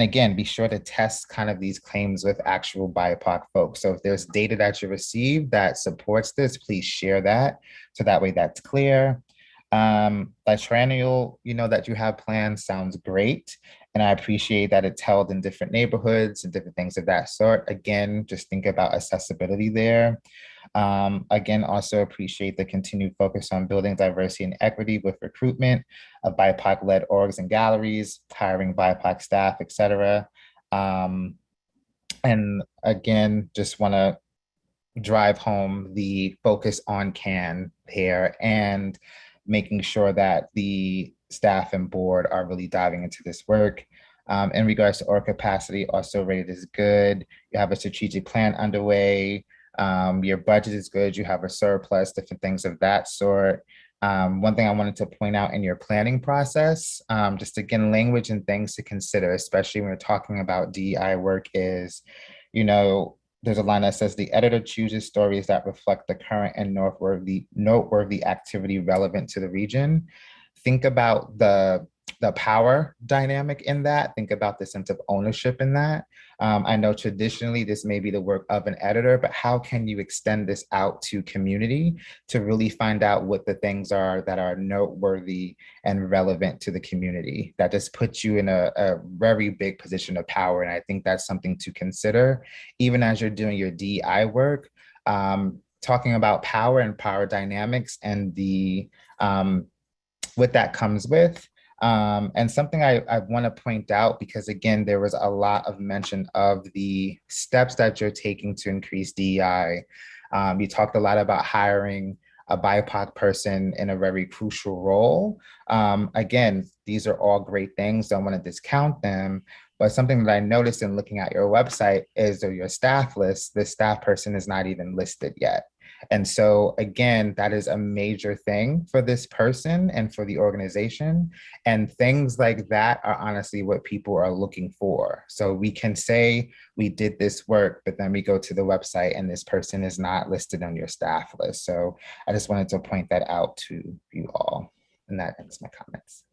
again, be sure to test kind of these claims with actual BIPOC folks. So if there's data that you receive that supports this, please share that. So that way that's clear. The triennial, that you have planned sounds great. And I appreciate that it's held in different neighborhoods and different things of that sort. Again, just think about accessibility there. Again, also appreciate the continued focus on building diversity and equity with recruitment of BIPOC-led orgs and galleries, hiring BIPOC staff, et cetera. And again, just want to drive home the focus on CAN here and making sure that the staff and board are really diving into this work. In regards to org capacity, also rated as good. You have a strategic plan underway. Your budget is good. You have a surplus, different things of that sort. One thing I wanted to point out in your planning process, just again, language and things to consider, especially when we're talking about DEI work is, there's a line that says the editor chooses stories that reflect the current and noteworthy activity relevant to the region. Think about the power dynamic in that. Think about the sense of ownership in that. I know traditionally this may be the work of an editor, but how can you extend this out to community to really find out what the things are that are noteworthy and relevant to the community? That just puts you in a very big position of power. And I think that's something to consider, even as you're doing your DEI work, talking about power and power dynamics and the what that comes with. And something I want to point out, because again, there was a lot of mention of the steps that you're taking to increase DEI. You talked a lot about hiring a BIPOC person in a very crucial role. Again, these are all great things. Don't want to discount them. But something that I noticed in looking at your website is that your staff list, the staff person is not even listed yet. And so again, that is a major thing for this person and for the organization. And things like that are honestly what people are looking for. So we can say we did this work, but then we go to the website and this person is not listed on your staff list. So I just wanted to point that out to you all. And that ends my comments.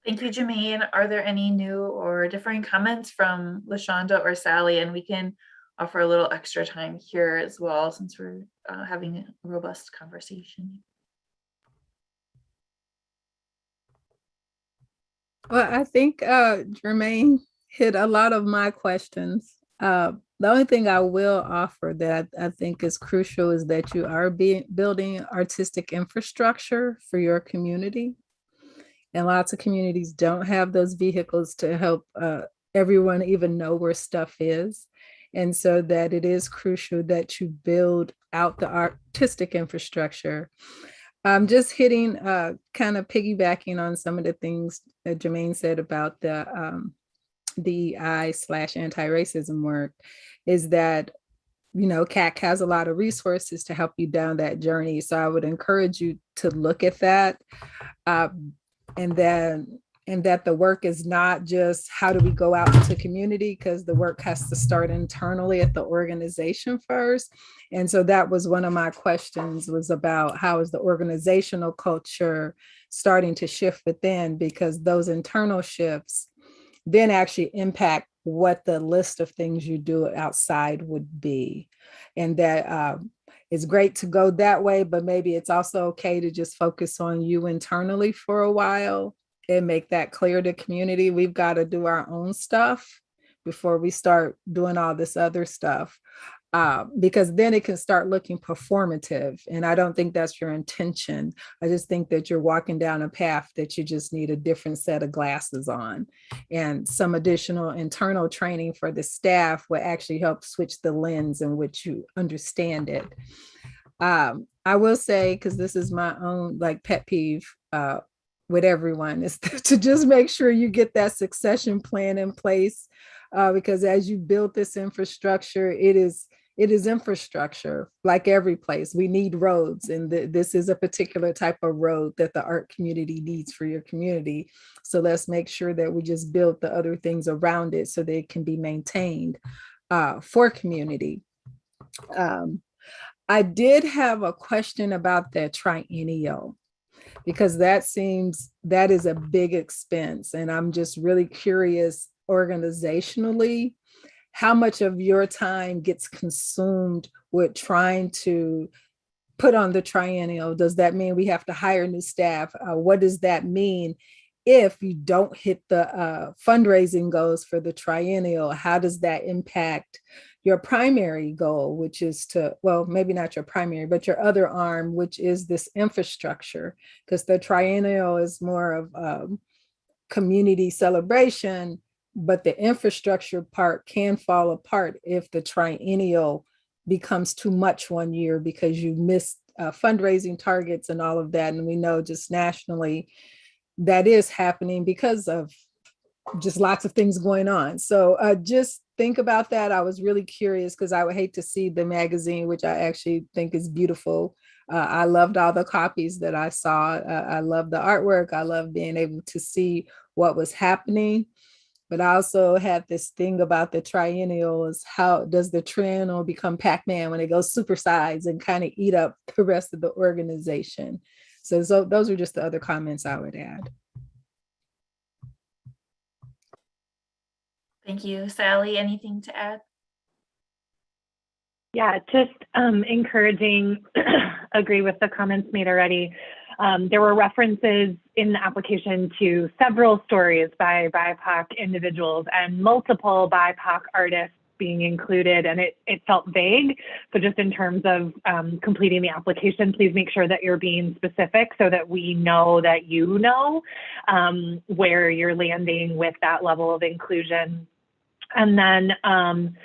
Thank you, Jermaine. Are there any new or differing comments from LaShonda or Sally? And we can offer a little extra time here as well, since we're having a robust conversation. Well, I think Jermaine hit a lot of my questions. The only thing I will offer that I think is crucial is that you are building artistic infrastructure for your community. And lots of communities don't have those vehicles to help everyone even know where stuff is. And so that it is crucial that you build out the artistic infrastructure. Just hitting, kind of piggybacking on some of the things that Jermaine said about the DEI/anti-racism work, is that, CAC has a lot of resources to help you down that journey. So I would encourage you to look at that. And that the work is not just how do we go out into community, because the work has to start internally at the organization first. And so that was one of my questions, was about how is the organizational culture starting to shift within, because those internal shifts then actually impact what the list of things you do outside would be. And that it's great to go that way, but maybe it's also okay to just focus on you internally for a while and make that clear to community. We've got to do our own stuff before we start doing all this other stuff, because then it can start looking performative. And I don't think that's your intention. I just think that you're walking down a path that you just need a different set of glasses on. And some additional internal training for the staff will actually help switch the lens in which you understand it. I will say, because this is my own pet peeve, with everyone, is to just make sure you get that succession plan in place, because as you build this infrastructure, it is infrastructure like every place. We need roads, and this is a particular type of road that the art community needs for your community. So let's make sure that we just build the other things around it so they can be maintained for community. I did have a question about that triennial, because that is a big expense. And I'm just really curious organizationally, how much of your time gets consumed with trying to put on the triennial? Does that mean we have to hire new staff? What does that mean if you don't hit the fundraising goals for the triennial? How does that impact your primary goal, which is maybe not your primary, but your other arm, which is this infrastructure? Because the triennial is more of community celebration, but the infrastructure part can fall apart if the triennial becomes too much one year because you missed fundraising targets and all of that. And we know just nationally that is happening because of just lots of things going on. So just think about that. I was really curious because I would hate to see the magazine, which I actually think is beautiful. I loved all the copies that I saw. I love the artwork. I love being able to see what was happening. But I also had this thing about the triennial, is how does the triennial become Pac-Man when it goes supersize and kind of eat up the rest of the organization? So those are just the other comments I would add. Thank you. Sally, anything to add? Yeah, just encouraging, agree with the comments made already. There were references in the application to several stories by BIPOC individuals and multiple BIPOC artists being included, and it felt vague. So just in terms of completing the application, please make sure that you're being specific so that we know that you know where you're landing with that level of inclusion. And then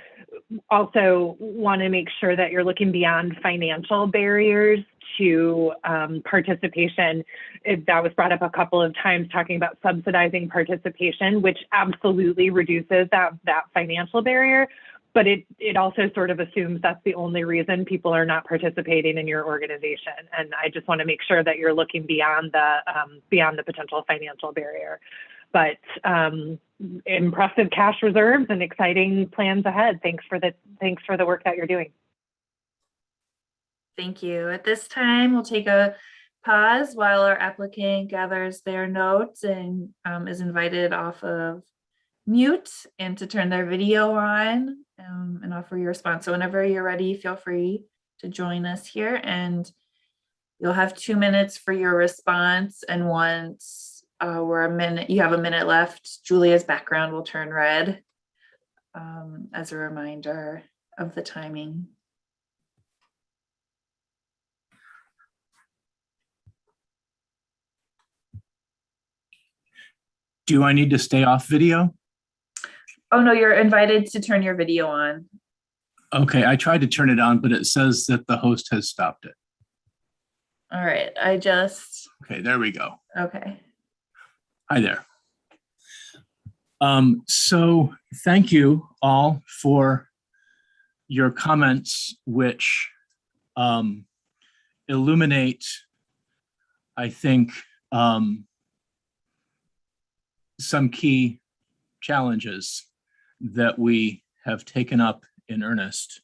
also want to make sure that you're looking beyond financial barriers to participation. That was brought up a couple of times, talking about subsidizing participation, which absolutely reduces that financial barrier. But it also sort of assumes that's the only reason people are not participating in your organization. And I just want to make sure that you're looking beyond the potential financial barrier. But impressive cash reserves and exciting plans ahead. Thanks for the work that you're doing. Thank you. At this time, we'll take a pause while our applicant gathers their notes and is invited off of mute and to turn their video on and offer your response. So whenever you're ready, feel free to join us here, and you'll have 2 minutes for your response. And once you have a minute left, Julia's background will turn red as a reminder of the timing. Do I need to stay off video? Oh, no, you're invited to turn your video on. Okay, I tried to turn it on, but it says that the host has stopped it. All right, Okay, there we go. Okay. Hi there. So thank you all for your comments, which illuminate, I think, some key challenges that we have taken up in earnest.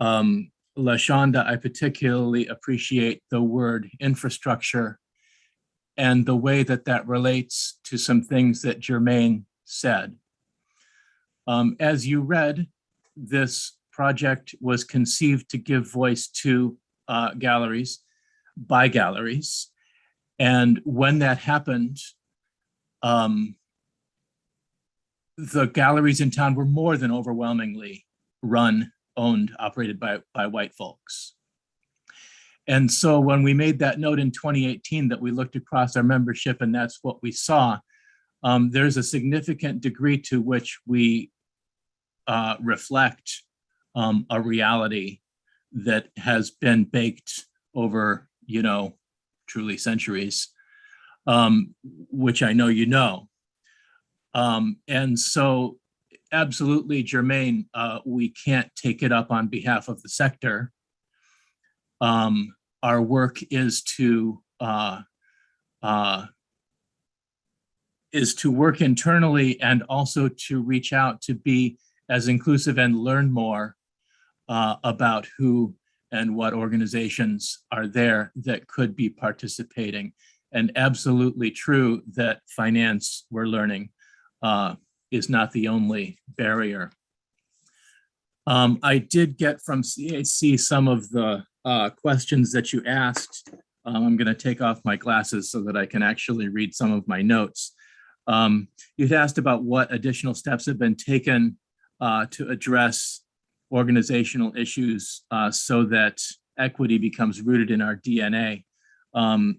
LaShonda, I particularly appreciate the word infrastructure and the way that that relates to some things that Jermaine said. As you read, this project was conceived to give voice to galleries by galleries. And when that happened, the galleries in town were more than overwhelmingly run, owned, operated by white folks. And so when we made that note in 2018 that we looked across our membership and that's what we saw, there's a significant degree to which we reflect a reality that has been baked over, truly centuries, which I know you know. And so absolutely, Jermaine, we can't take it up on behalf of the sector. Our work is to work internally and also to reach out to be as inclusive and learn more about who and what organizations are there that could be participating. And absolutely true that finance, we're learning, is not the only barrier. I did get from CAC some of the questions that you asked. I'm going to take off my glasses so that I can actually read some of my notes. You'd asked about what additional steps have been taken to address organizational issues so that equity becomes rooted in our DNA.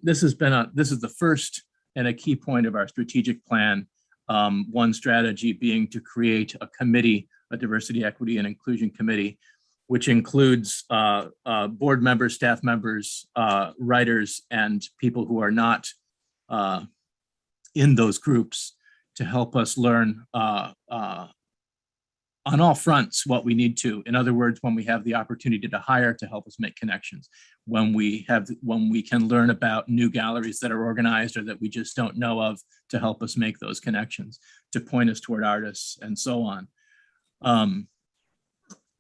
This is the first and a key point of our strategic plan. One strategy being to create a committee, a diversity, equity, and inclusion committee, which includes board members, staff members, writers, and people who are not in those groups to help us learn on all fronts what we need to. In other words, when we have the opportunity to hire to help us make connections, when we can learn about new galleries that are organized or that we just don't know of to help us make those connections, to point us toward artists and so on.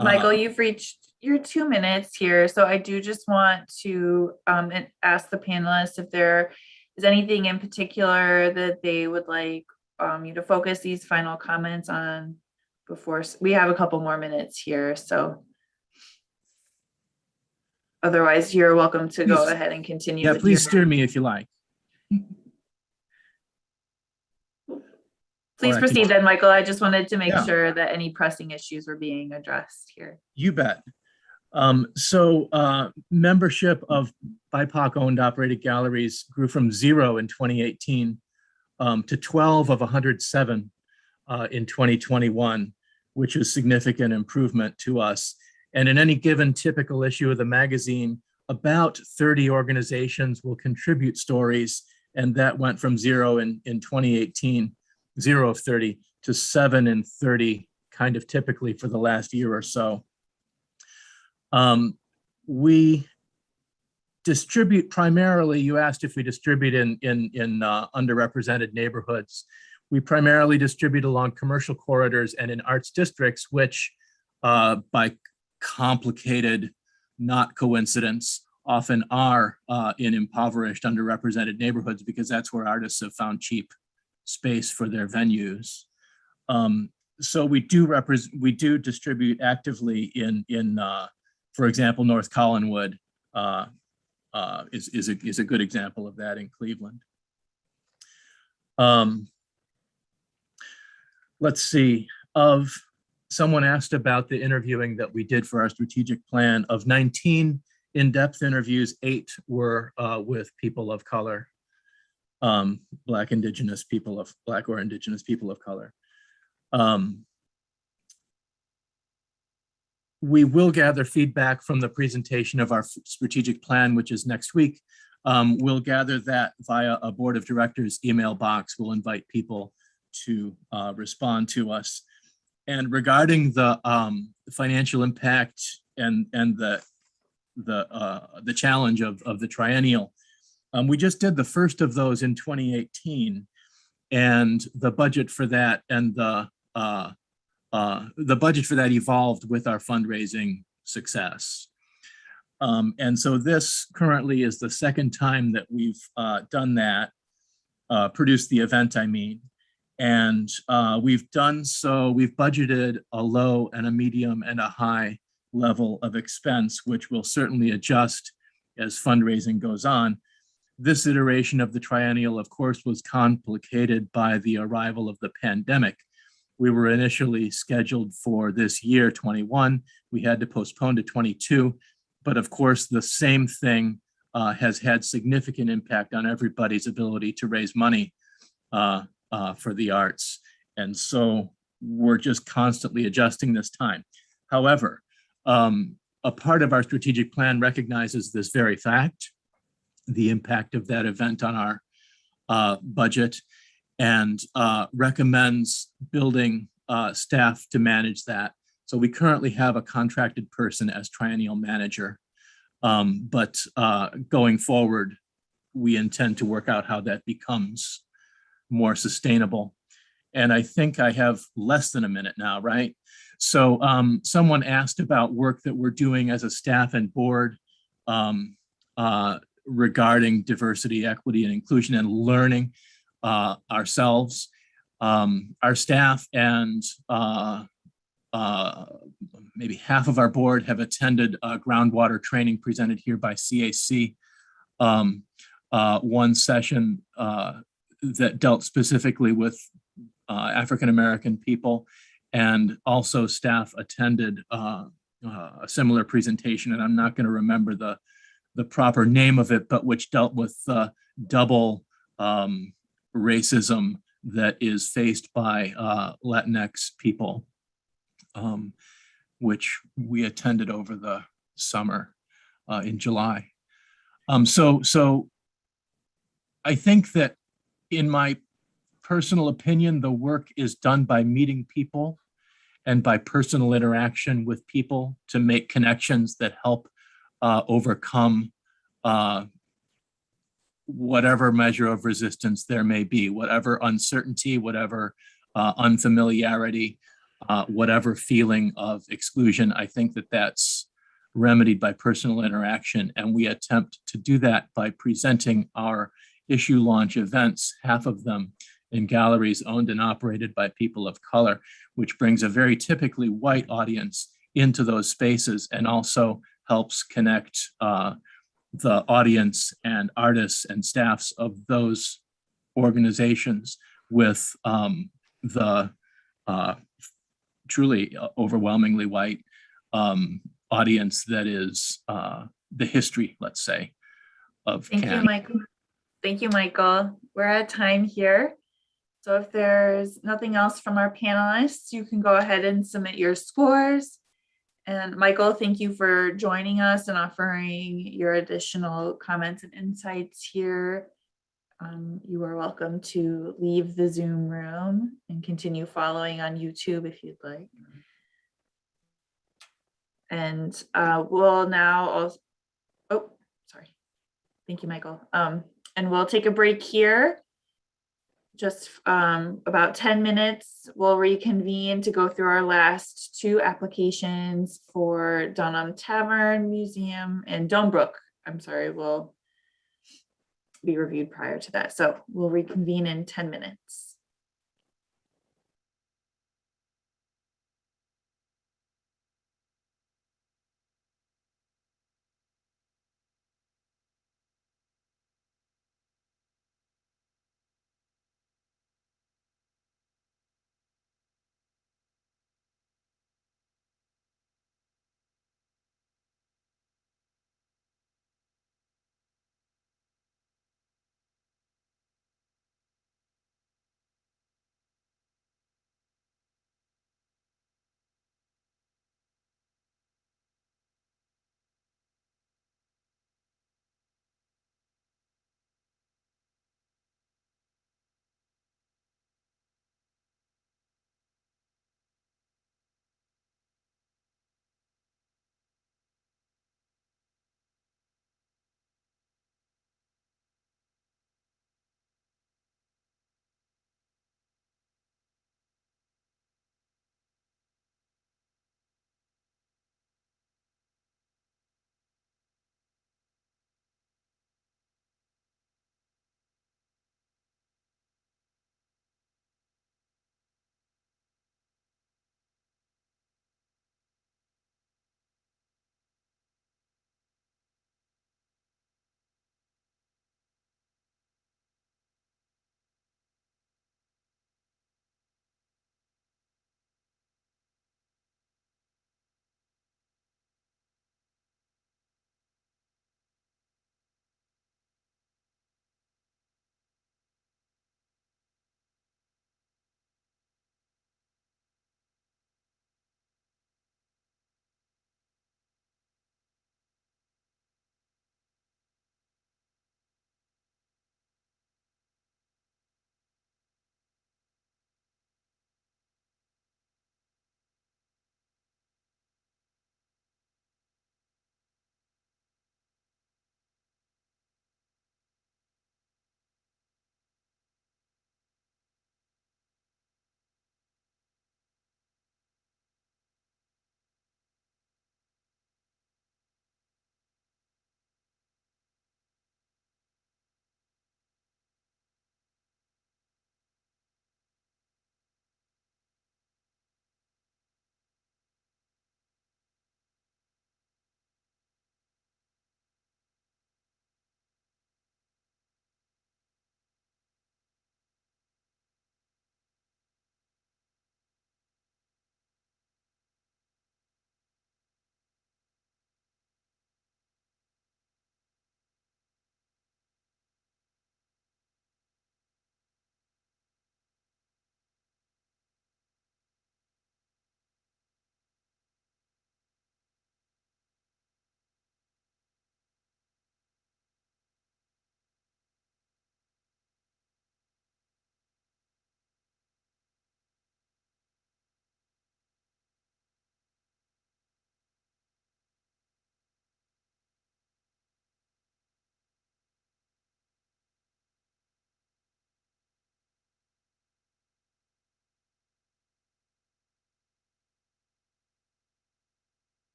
Michael, you've reached your 2 minutes here. So I do just want to ask the panelists if there is anything in particular that they would like you to focus these final comments on before we have a couple more minutes here. So otherwise, you're welcome to go ahead and continue. Yeah, please steer me if you like. Please proceed then, Michael. I just wanted to make sure that any pressing issues were being addressed here. You bet. So membership of BIPOC owned operated galleries grew from 0 in 2018 to 12 of 107 in 2021, which is significant improvement to us. And in any given typical issue of the magazine, about 30 organizations will contribute stories. And that went from 0 in 2018, 0 of 30, to 7 in 30, kind of typically for the last year or so. We distribute primarily, you asked if we distribute in underrepresented neighborhoods. We primarily distribute along commercial corridors and in arts districts, which by complicated, not coincidence, often are in impoverished, underrepresented neighborhoods, because that's where artists have found cheap space for their venues. So we do distribute actively in for example, North Collinwood is a good example of that in Cleveland. Let's see, someone asked about the interviewing that we did for our strategic plan. Of 19 in-depth interviews, 8 were with people of color, Black or Indigenous people of color. We will gather feedback from the presentation of our strategic plan, which is next week. We'll gather that via a board of directors email box. We'll invite people to respond to us. And regarding the financial impact and the challenge of the triennial, we just did the first of those in 2018, and the budget for that evolved with our fundraising success. And so this currently is the second time that we've done that, produced the event, I mean. And we've done so, we've budgeted a low and a medium and a high level of expense, which will certainly adjust as fundraising goes on. This iteration of the triennial, of course, was complicated by the arrival of the pandemic. We were initially scheduled for this year, 21. We had to postpone to 22. But of course, the same thing has had significant impact on everybody's ability to raise money for the arts. And so we're just constantly adjusting this time. However, a part of our strategic plan recognizes this very fact, the impact of that event on our budget, and recommends building staff to manage that. So we currently have a contracted person as triennial manager, but going forward, we intend to work out how that becomes more sustainable. And I think I have less than a minute now, right? So someone asked about work that we're doing as a staff and board regarding diversity, equity, and inclusion and learning ourselves. Our staff and maybe half of our board have attended groundwater training presented here by CAC. One session that dealt specifically with African-American people, and also staff attended a similar presentation, and I'm not going to remember the proper name of it, but which dealt with double racism that is faced by Latinx people, which we attended over the summer in July. So I think that, in my personal opinion, the work is done by meeting people and by personal interaction with people to make connections that help overcome whatever measure of resistance there may be, whatever uncertainty, whatever unfamiliarity, whatever feeling of exclusion. I think that that's remedied by personal interaction, and we attempt to do that by presenting our issue launch events, half of them in galleries owned and operated by people of color, which brings a very typically white audience into those spaces and also helps connect the audience and artists and staffs of those organizations with the truly overwhelmingly white audience that is the history, let's say, of Thank Canada. you, Michael. Thank you, Michael. We're at time here. So if there's nothing else from our panelists, you can go ahead and submit your scores. And Michael, thank you for joining us and offering your additional comments and insights here. You are welcome to leave the Zoom room and continue following on YouTube if you'd like. And we'll now also, oh, sorry. Thank you, Michael. And we'll take a break here. Just about 10 minutes, we'll reconvene to go through our last two applications for Dunham Tavern Museum and Brook. I'm sorry, will be reviewed prior to that. So we'll reconvene in 10 minutes.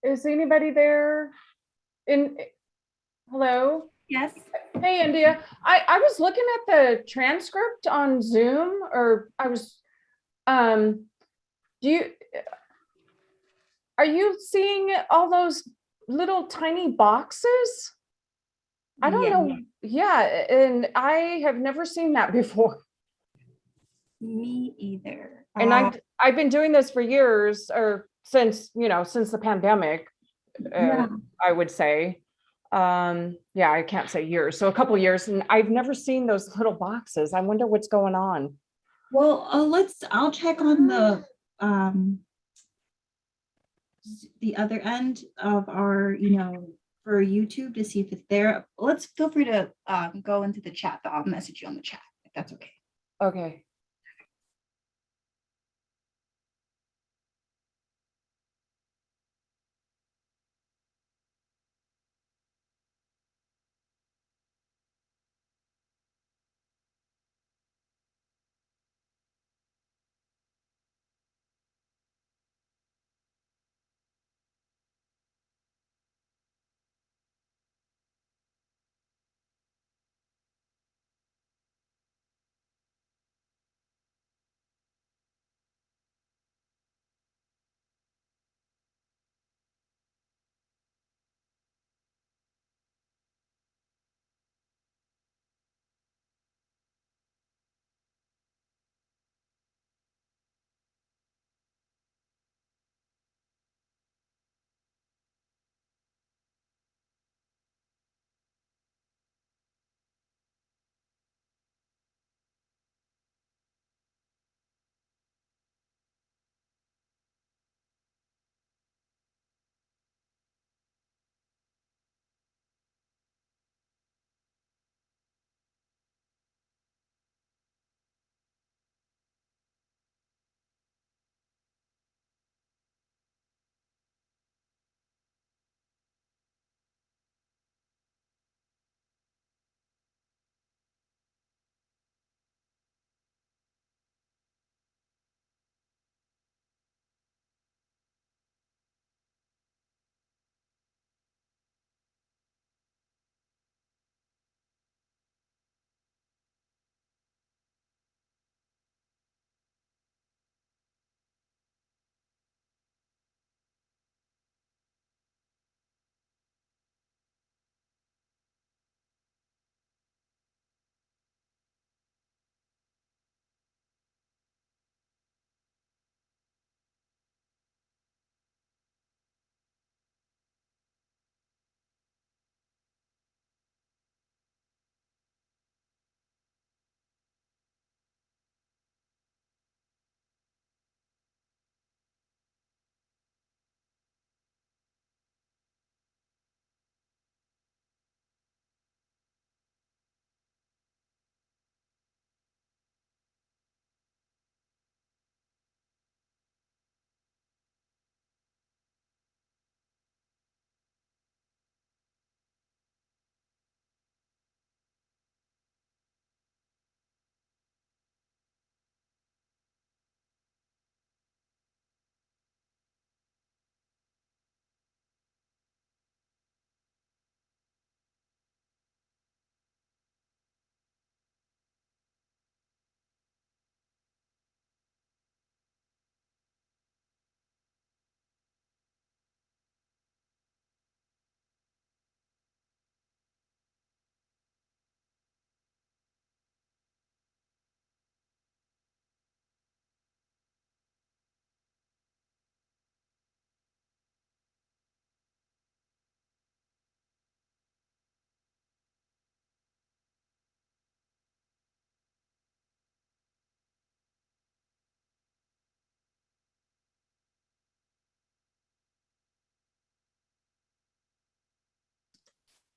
Is anybody there? Hello? Yes. Hey, India. I was looking at the transcript on Zoom, or I was, are you seeing all those little tiny boxes? I don't know. Yeah, and I have never seen that before. Me either. And I've been doing this for years, or since the pandemic, I would say. Yeah, I can't say years, so a couple years, and I've never seen those little boxes. I wonder what's going on. Well, I'll check on the other end of our, for YouTube to see if it's there. Let's feel free to go into the chat. I'll message you on the chat if that's okay. Okay.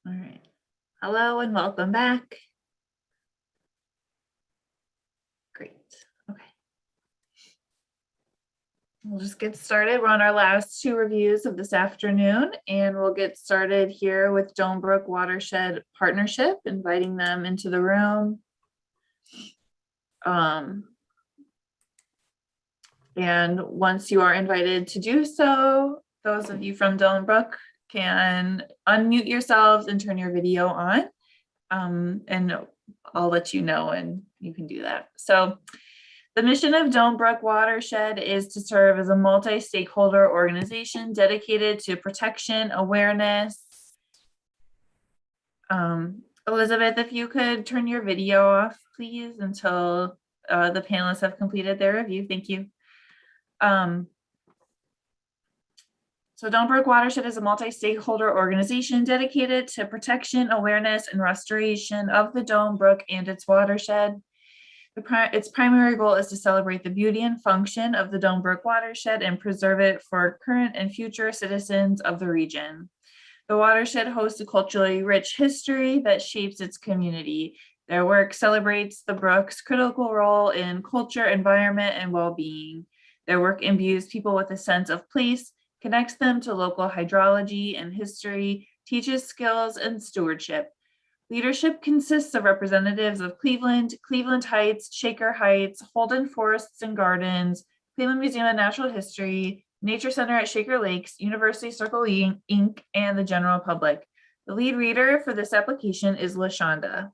All right. Hello and welcome back. Great. Okay. We'll just get started. We're on our last two reviews of this afternoon, and we'll get started here with Brook Watershed Partnership, inviting them into the room. And once you are invited to do so, those of you from Doan Brook can unmute yourselves and turn your video on. And I'll let you know and you can do that. So the mission of Doan Brook Watershed is to serve as a multi-stakeholder organization dedicated to protection, awareness. Elizabeth, if you could turn your video off, please, until the panelists have completed their review. Thank you. So Doan Brook Watershed is a multi-stakeholder organization dedicated to protection, awareness, and restoration of the Doan Brook and its watershed. Its primary goal is to celebrate the beauty and function of the Doan Brook watershed and preserve it for current and future citizens of the region. The watershed hosts a culturally rich history that shapes its community. Their work celebrates the brook's critical role in culture, environment, and well-being. Their work imbues people with a sense of place, connects them to local hydrology and history, teaches skills and stewardship. Leadership consists of representatives of Cleveland, Cleveland Heights, Shaker Heights, Holden Forests and Gardens, Cleveland Museum of Natural History, Nature Center at Shaker Lakes, University Circle Inc., and the general public. The lead reader for this application is LaShonda.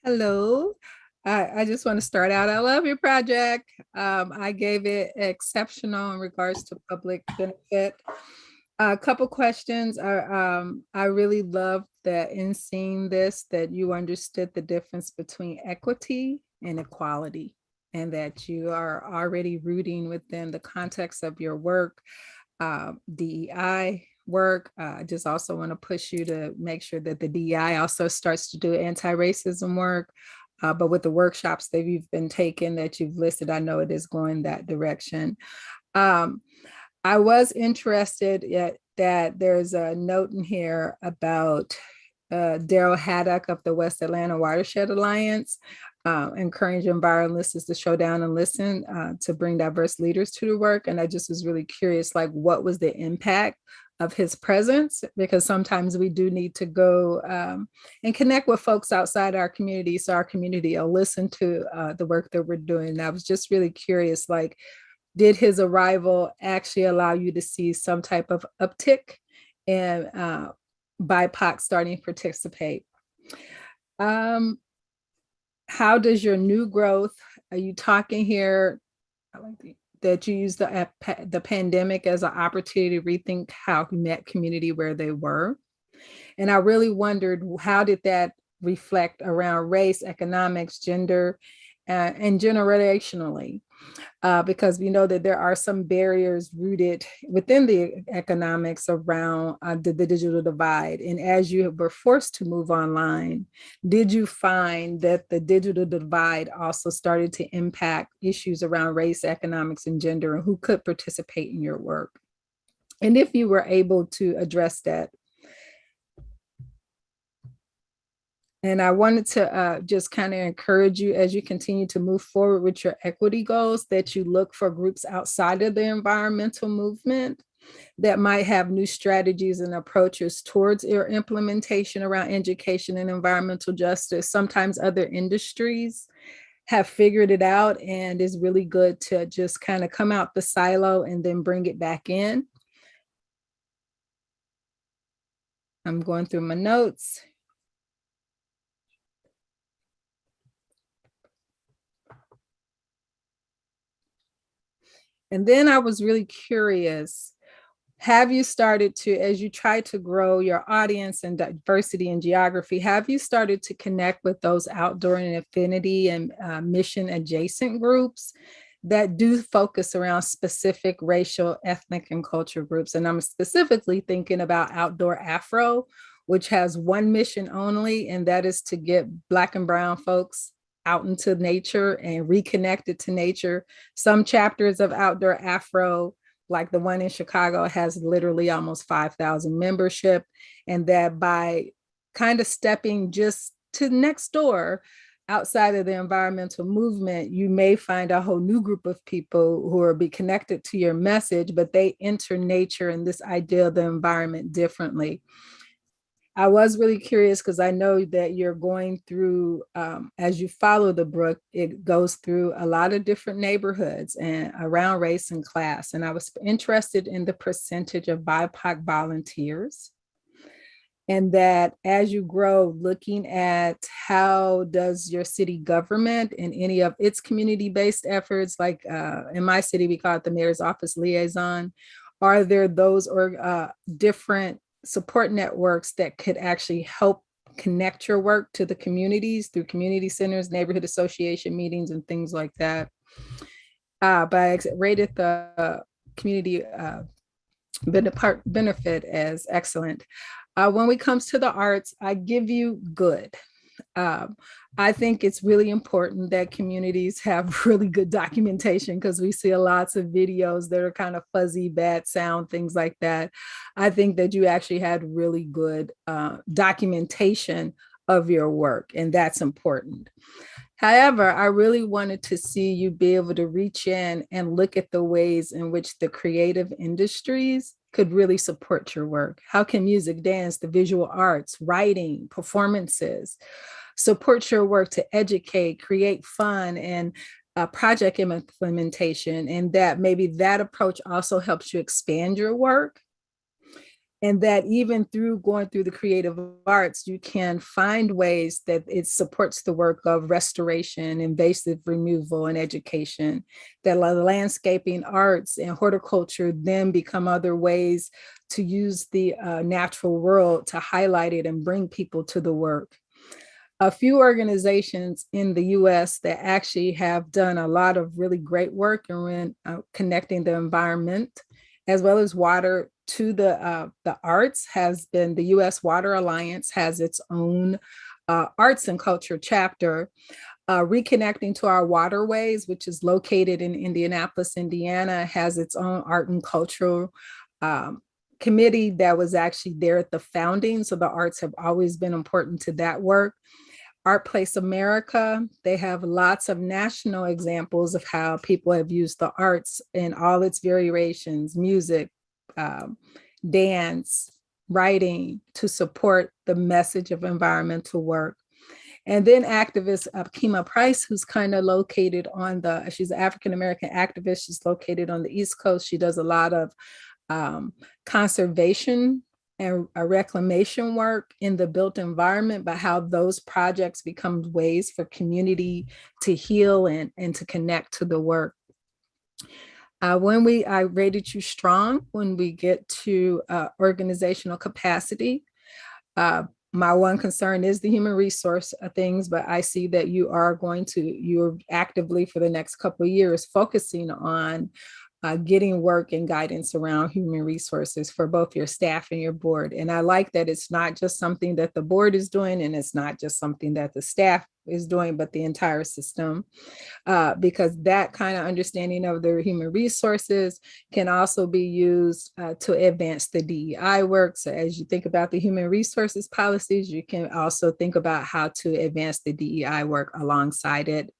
Hello. I just want to start out. I love your project. I gave it exceptional in regards to public benefit. A couple questions. I really loved that in seeing this, that you understood the difference between equity and equality, and that you are already rooting within the context of your work, DEI work. I just also want to push you to make sure that the DEI also starts to do anti-racism work. But with the workshops that you've been taking that you've listed, I know it is going that direction. I was interested that there's a note in here about Daryl Haddock of the West Atlanta Watershed Alliance, encourage environmentalists to show down and listen to bring diverse leaders to the work. And I just was really curious, like, what was the impact of his presence? Because sometimes we do need to go and connect with folks outside our community, so our community will listen to the work that we're doing. And I was just really curious, like, did his arrival actually allow you to see some type of uptick in BIPOC starting to participate? How does your new growth, are you talking here that you use the pandemic as an opportunity to rethink how you met community where they were? And I really wondered, how did that reflect around race, economics, gender, and generationally? Because we know that there are some barriers rooted within the economics around the digital divide. And as you were forced to move online, did you find that the digital divide also started to impact issues around race, economics, and gender, and who could participate in your work? And if you were able to address that. And I wanted to just kind of encourage you, as you continue to move forward with your equity goals, that you look for groups outside of the environmental movement that might have new strategies and approaches towards your implementation around education and environmental justice. Sometimes other industries have figured it out, and it's really good to just kind of come out the silo and then bring it back in. I'm going through my notes. And then I was really curious, have you started to, as you try to grow your audience and diversity and geography, have you started to connect with those outdoor and affinity and mission adjacent groups that do focus around specific racial, ethnic, and cultural groups? And I'm specifically thinking about Outdoor Afro, which has one mission only, and that is to get Black and Brown folks out into nature and reconnected to nature. Some chapters of Outdoor Afro, like the one in Chicago, has literally almost 5,000 membership. And that by kind of stepping just to next door outside of the environmental movement, you may find a whole new group of people who will be connected to your message, but they enter nature and this idea of the environment differently. I was really curious because I know that you're going through, as you follow the Brook, it goes through a lot of different neighborhoods and around race and class. And I was interested in the percentage of BIPOC volunteers. And that as you grow, looking at how does your city government and any of its community-based efforts, like in my city, we call it the Mayor's Office Liaison, are there those or different support networks that could actually help connect your work to the communities through community centers, neighborhood association meetings, and things like that? But I rated the community benefit as excellent. When it comes to the arts, I give you good. I think it's really important that communities have really good documentation because we see lots of videos that are kind of fuzzy, bad sound, things like that. I think that you actually had really good documentation of your work, and that's important. However, I really wanted to see you be able to reach in and look at the ways in which the creative industries could really support your work. How can music, dance, the visual arts, writing, performances support your work to educate, create fun, and project implementation? And that maybe that approach also helps you expand your work. And that even through going through the creative arts, you can find ways that it supports the work of restoration, invasive removal, and education. That landscaping arts and horticulture then become other ways to use the natural world to highlight it and bring people to the work. A few organizations in the US that actually have done a lot of really great work around connecting the environment as well as water to the arts has been the US Water Alliance has its own arts and culture chapter. Reconnecting to Our Waterways, which is located in Indianapolis, Indiana, has its own art and cultural committee that was actually there at the founding. So the arts have always been important to that work. Art Place America, they have lots of national examples of how people have used the arts in all its variations, music, dance, writing, to support the message of environmental work. And then activist Kima Price, who's kind of located on she's an African-American activist. She's located on the East Coast. She does a lot of conservation and reclamation work in the built environment, but how those projects become ways for community to heal and to connect to the work. I rated you strong when we get to organizational capacity. My one concern is the human resource things, but I see that you're actively for the next couple of years focusing on getting work and guidance around human resources for both your staff and your board. And I like that it's not just something that the board is doing, and it's not just something that the staff is doing, but the entire system, because that kind of understanding of the human resources can also be used to advance the DEI work. So as you think about the human resources policies, you can also think about how to advance the DEI work alongside it.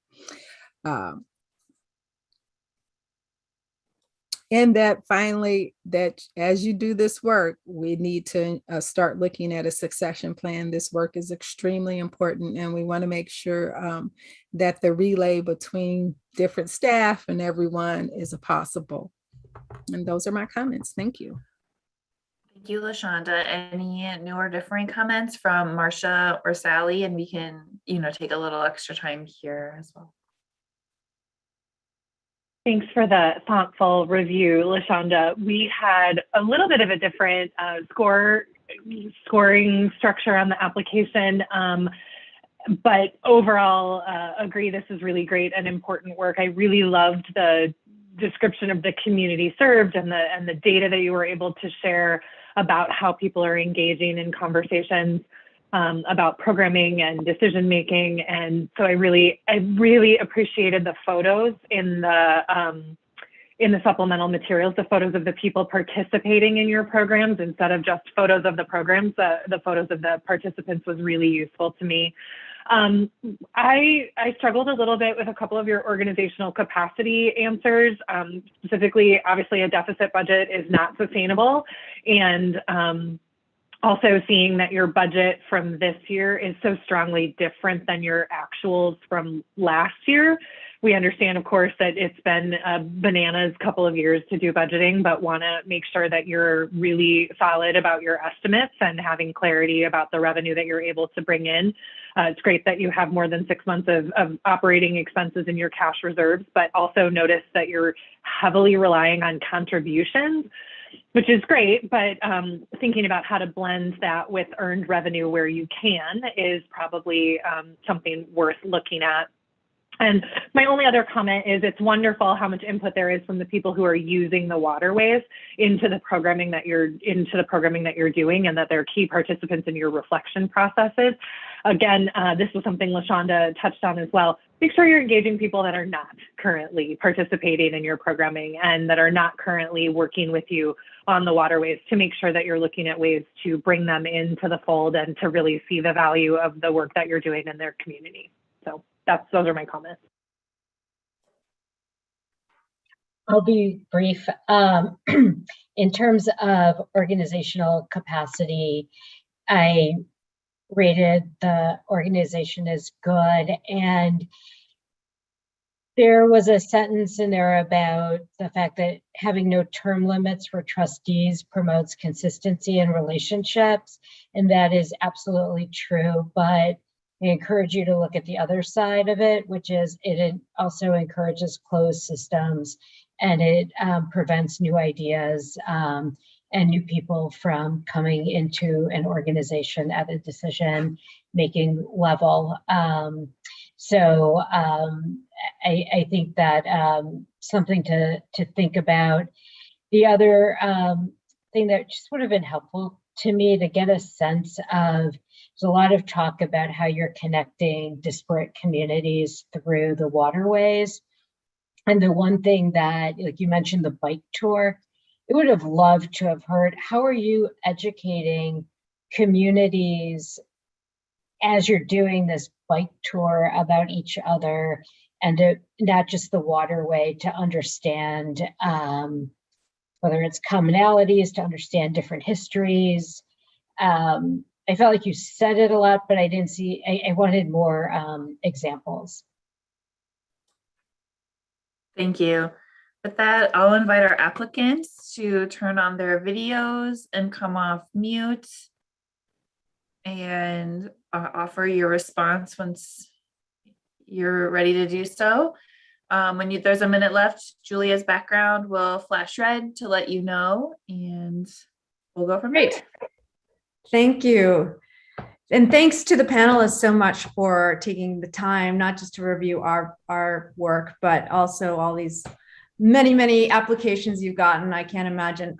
And that finally, that as you do this work, we need to start looking at a succession plan. This work is extremely important, and we want to make sure that the relay between different staff and everyone is possible. And those are my comments. Thank you. Thank you, LaShonda. Any new or differing comments from Marcia or Sally? And we can, take a little extra time here as well. Thanks for the thoughtful review, LaShonda. We had a little bit of a different scoring structure on the application, but overall agree this is really great and important work. I really loved the description of the community served and the data that you were able to share about how people are engaging in conversations about programming and decision making. And so I really appreciated the photos in the supplemental materials, the photos of the people participating in your programs instead of just photos of the programs. The photos of the participants was really useful to me. I struggled a little bit with a couple of your organizational capacity answers. Specifically, obviously a deficit budget is not sustainable, and Also seeing that your budget from this year is so strongly different than your actuals from last year. We understand, of course, that it's been bananas couple of years to do budgeting, but want to make sure that you're really solid about your estimates and having clarity about the revenue that you're able to bring in. It's great that you have more than 6 months of operating expenses in your cash reserves, but also notice that you're heavily relying on contributions, which is great, but thinking about how to blend that with earned revenue where you can is probably something worth looking at. And my only other comment is it's wonderful how much input there is from the people who are using the waterways into the programming that you're doing, and that they're key participants in your reflection processes. Again, this was something LaShonda touched on as well. Make sure you're engaging people that are not currently participating in your programming and that are not currently working with you on the waterways, to make sure that you're looking at ways to bring them into the fold and to really see the value of the work that you're doing in their community. So those are my comments. I'll be brief. In terms of organizational capacity, I rated the organization as good, and there was a sentence in there about the fact that having no term limits for trustees promotes consistency in relationships, and that is absolutely true. But I encourage you to look at the other side of it, which is it also encourages closed systems, and it prevents new ideas and new people from coming into an organization at a decision-making level. So I think that something to think about. The other thing that just would have been helpful to me to get a sense of, there's a lot of talk about how you're connecting disparate communities through the waterways. And the one thing that, like you mentioned, the bike tour, I would have loved to have heard, how are you educating communities as you're doing this bike tour about each other, and not just the waterway, to understand whether it's commonalities, to understand different histories. I felt like you said it a lot, but I didn't see, I wanted more examples. Thank you. With that, I'll invite our applicants to turn on their videos and come off mute and offer your response once you're ready to do so. When there's a minute left, Julia's background will flash red to let you know, and we'll go from there. Great. Thank you. And thanks to the panelists so much for taking the time, not just to review our work, but also all these many applications you've gotten. I can't imagine.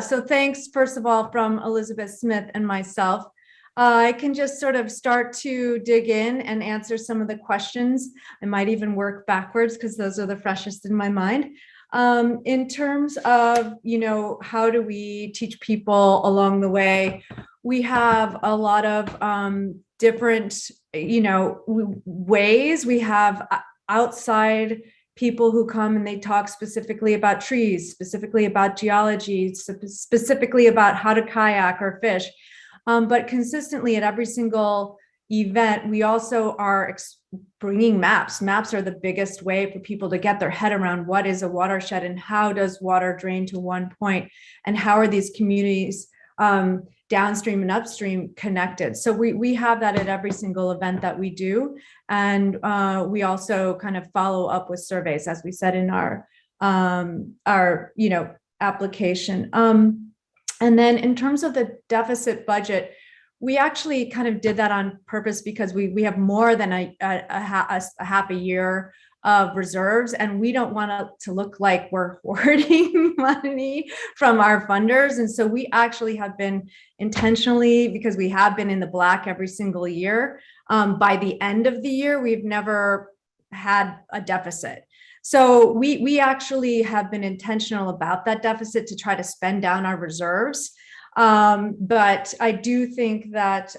So thanks, first of all, from Elizabeth Smith and myself. I can just sort of start to dig in and answer some of the questions. I might even work backwards because those are the freshest in my mind. In terms of, how do we teach people along the way? We have a lot of different, ways. We have outside people who come and they talk specifically about trees, specifically about geology, specifically about how to kayak or fish. But consistently at every single event, we also are bringing maps. Maps are the biggest way for people to get their head around what is a watershed and how does water drain to one point, and how are these communities downstream and upstream connected. So we have that at every single event that we do. And we also kind of follow up with surveys, as we said in our application. And then in terms of the deficit budget, we actually kind of did that on purpose because we have more than a half a year of reserves, and we don't want to look like we're hoarding money from our funders. And so we actually have been intentionally, because we have been in the black every single year, by the end of the year, we've never had a deficit. So we actually have been intentional about that deficit to try to spend down our reserves. But I do think that,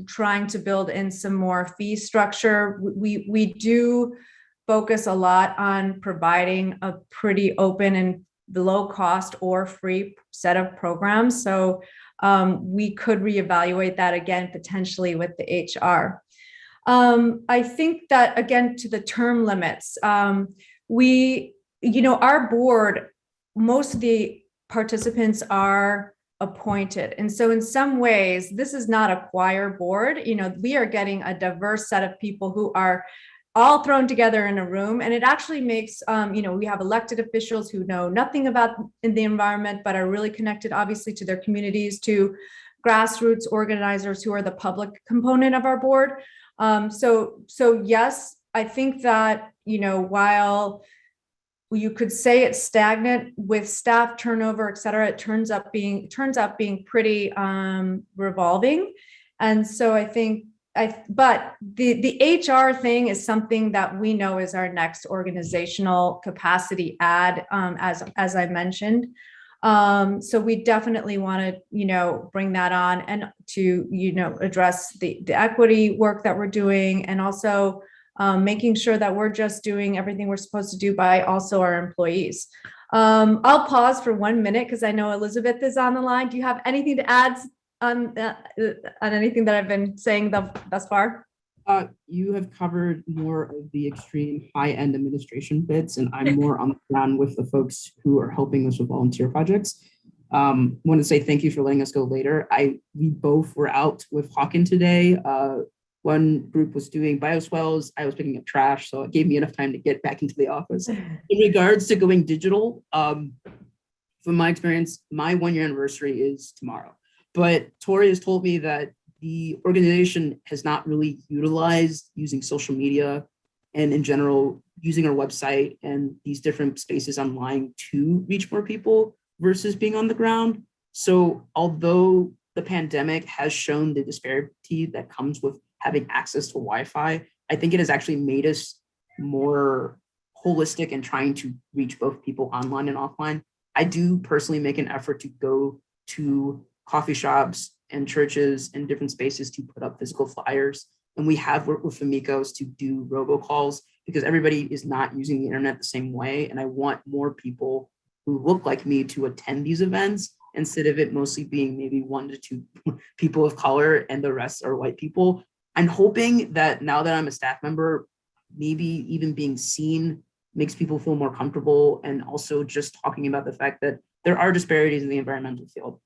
trying to build in some more fee structure, we do focus a lot on providing a pretty open and the low cost or free set of programs. So we could reevaluate that again, potentially with the HR. I think that, again, to the term limits, our board, most of the participants are appointed. And so in some ways, this is not a choir board. We are getting a diverse set of people who are all thrown together in a room. And it actually makes, we have elected officials who know nothing about the environment, but are really connected, obviously, to their communities, to grassroots organizers who are the public component of our board. So yes, I think that, while you could say it's stagnant with staff turnover, et cetera, it turns out being pretty revolving. And so I think, but the HR thing is something that we know is our next organizational capacity add, as I mentioned. So we definitely want to, bring that on and to, address the equity work that we're doing, and also making sure that we're just doing everything we're supposed to do by also our employees. I'll pause for 1 minute because I know Elizabeth is on the line. Do you have anything to add on anything that I've been saying thus far? You have covered more of the extreme high-end administration bits, and I'm more on the ground with the folks who are helping us with volunteer projects. Want to say thank you for letting us go later. We both were out with Hawken today. One group was doing bioswells. I was picking up trash, so it gave me enough time to get back into the office. In regards to going digital, from my experience, my 1-year anniversary is tomorrow. But Tori has told me that the organization has not really utilized using social media and in general, using our website and these different spaces online to reach more people versus being on the ground. So although the pandemic has shown the disparity that comes with having access to Wi-Fi, I think it has actually made us more holistic in trying to reach both people online and offline. I do personally make an effort to go to coffee shops and churches and different spaces to put up physical flyers. And we have worked with Amigos to do robocalls because everybody is not using the internet the same way. And I want more people who look like me to attend these events instead of it mostly being maybe 1 to 2 people of color and the rest are white people. I'm hoping that now that I'm a staff member, maybe even being seen makes people feel more comfortable, and also just talking about the fact that there are disparities in the environmental field.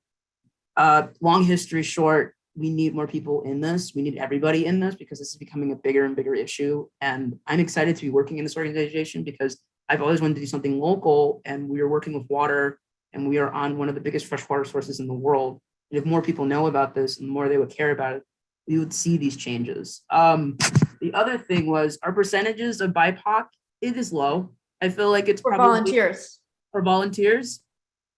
Long history short, we need more people in this. We need everybody in this because this is becoming a bigger and bigger issue. And I'm excited to be working in this organization because I've always wanted to do something local, and we are working with water, and we are on one of the biggest freshwater sources in the world. And if more people know about this and the more they would care about it, we would see these changes. The other thing was our percentages of BIPOC, it is low. I feel like it's For probably volunteers. for volunteers.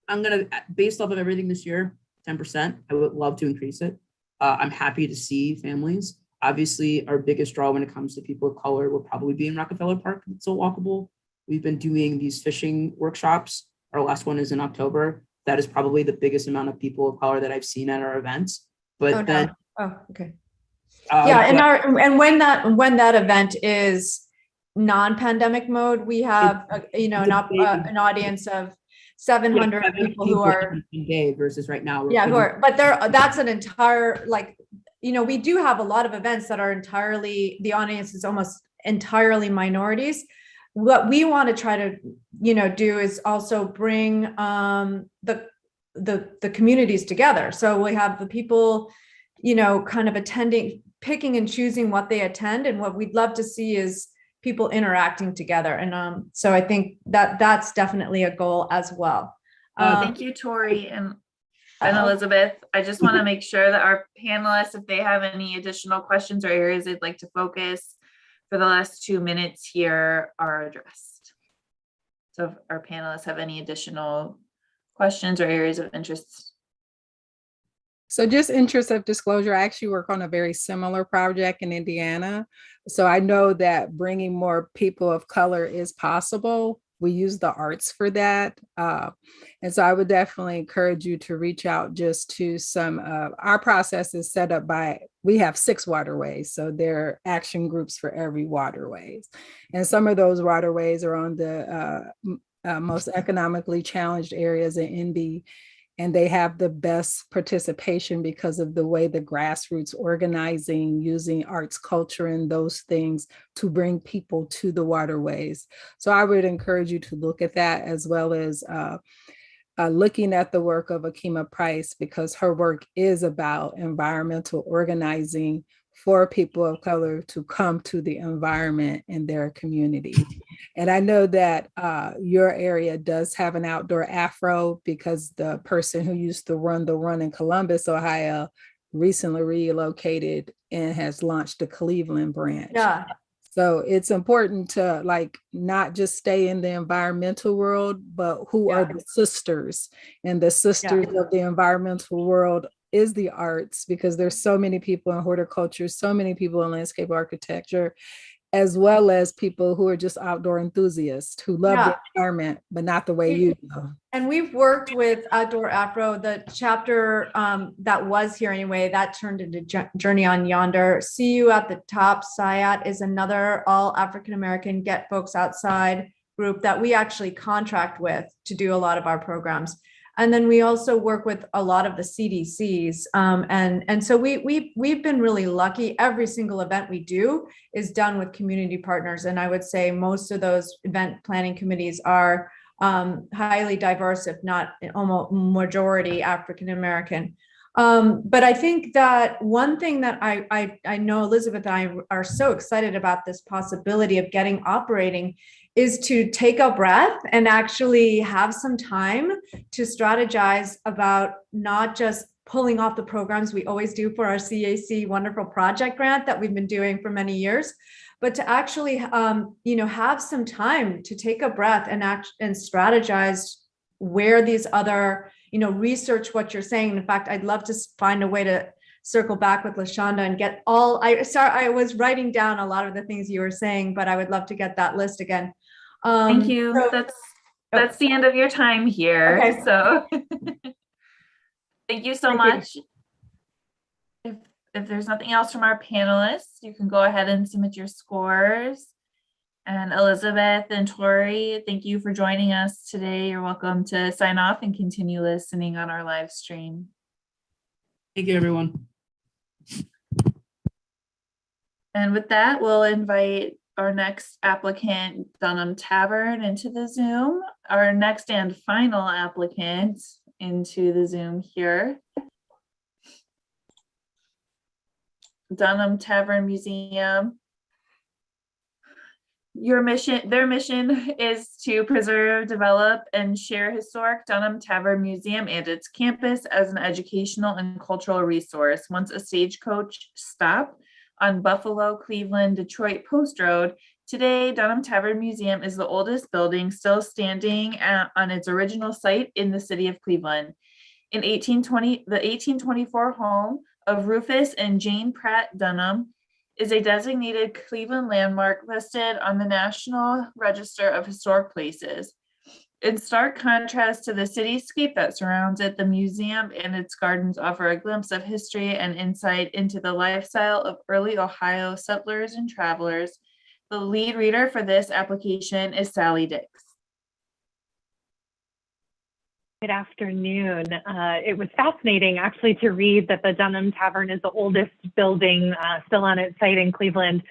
I'm gonna, based off of everything this year, 10%. I would love to increase it. I'm happy to see families. Obviously, our biggest draw when it comes to people of color will probably be in Rockefeller Park. It's so walkable. We've been doing these fishing workshops. Our last one is in October. That is probably the biggest amount of people of color that I've seen at our events. But then, okay. Yeah, and when that event is non-pandemic mode, we have an audience of 700 people who are day versus right now. but that's an entire, we do have a lot of events that are entirely, the audience is almost entirely minorities. What we want to try to do is also bring the communities together. So we have the people kind of attending, picking and choosing what they attend, and what we'd love to see is people interacting together. And so I think that's definitely a goal as well. Thank you, Tori and Elizabeth. I just want to make sure that our panelists, if they have any additional questions or areas they'd like to focus for the last 2 minutes here, are addressed. So if our panelists have any additional questions or areas of interest. So just interest of disclosure, I actually work on a very similar project in Indiana. So I know that bringing more people of color is possible. We use the arts for that. And so I would definitely encourage you to reach out just to some of our process is set up by, we have 6 waterways. So there are action groups for every waterways. And some of those waterways are on the most economically challenged areas in Indy. And they have the best participation because of the way the grassroots organizing, using arts culture and those things to bring people to the waterways. So I would encourage you to look at that, as well as looking at the work of Akima Price, because her work is about environmental organizing for people of color to come to the environment in their community. And I know that your area does have an outdoor Afro, because the person who used to run the run in Columbus, Ohio, recently relocated and has launched the Cleveland branch. Yeah. So it's important to not just stay in the environmental world, but who are the sisters, and the sisters of the environmental world is the arts, because there's so many people in horticulture, so many people in landscape architecture, as well as people who are just outdoor enthusiasts who love the environment, but not the way you do. And we've worked with Outdoor Afro, the chapter that was here anyway, that turned into Journey on Yonder. See You at the Top, SIAT, is another all African-American Get Folks Outside group that we actually contract with to do a lot of our programs. And then we also work with a lot of the CDCs. And so we've been really lucky. Every single event we do is done with community partners. And I would say most of those event planning committees are highly diverse, if not almost majority African-American. But I think that one thing that I know Elizabeth and I are so excited about this possibility of getting operating is to take a breath and actually have some time to strategize about not just pulling off the programs we always do for our CAC Wonderful Project Grant that we've been doing for many years, but to actually, have some time to take a breath and strategize where these other, research what you're saying. In fact, I'd love to find a way to circle back with LaShonda and get I was writing down a lot of the things you were saying, but I would love to get that list again. Thank you. That's the end of your time here. Okay. So thank you so much. If there's nothing else from our panelists, you can go ahead and submit your scores. And Elizabeth and Tori, thank you for joining us today. You're welcome to sign off and continue listening on our live stream. Thank you, everyone. And with that, we'll invite our next applicant, Dunham Tavern, into the Zoom. Our next and final applicant into the Zoom here. Dunham Tavern Museum. Their mission is to preserve, develop, and share historic Dunham Tavern Museum and its campus as an educational and cultural resource. Once a stagecoach stop on Buffalo, Cleveland, Detroit Post Road, today Dunham Tavern Museum is the oldest building still standing on its original site in the city of Cleveland. In 1820, the 1824 home of Rufus and Jane Pratt Dunham is a designated Cleveland landmark listed on the National Register of Historic Places. In stark contrast to the cityscape that surrounds it, the museum and its gardens offer a glimpse of history and insight into the lifestyle of early Ohio settlers and travelers. The lead reader for this application is Sally Dix. Good afternoon. It was fascinating actually to read that the Dunham Tavern is the oldest building still on its site in Cleveland,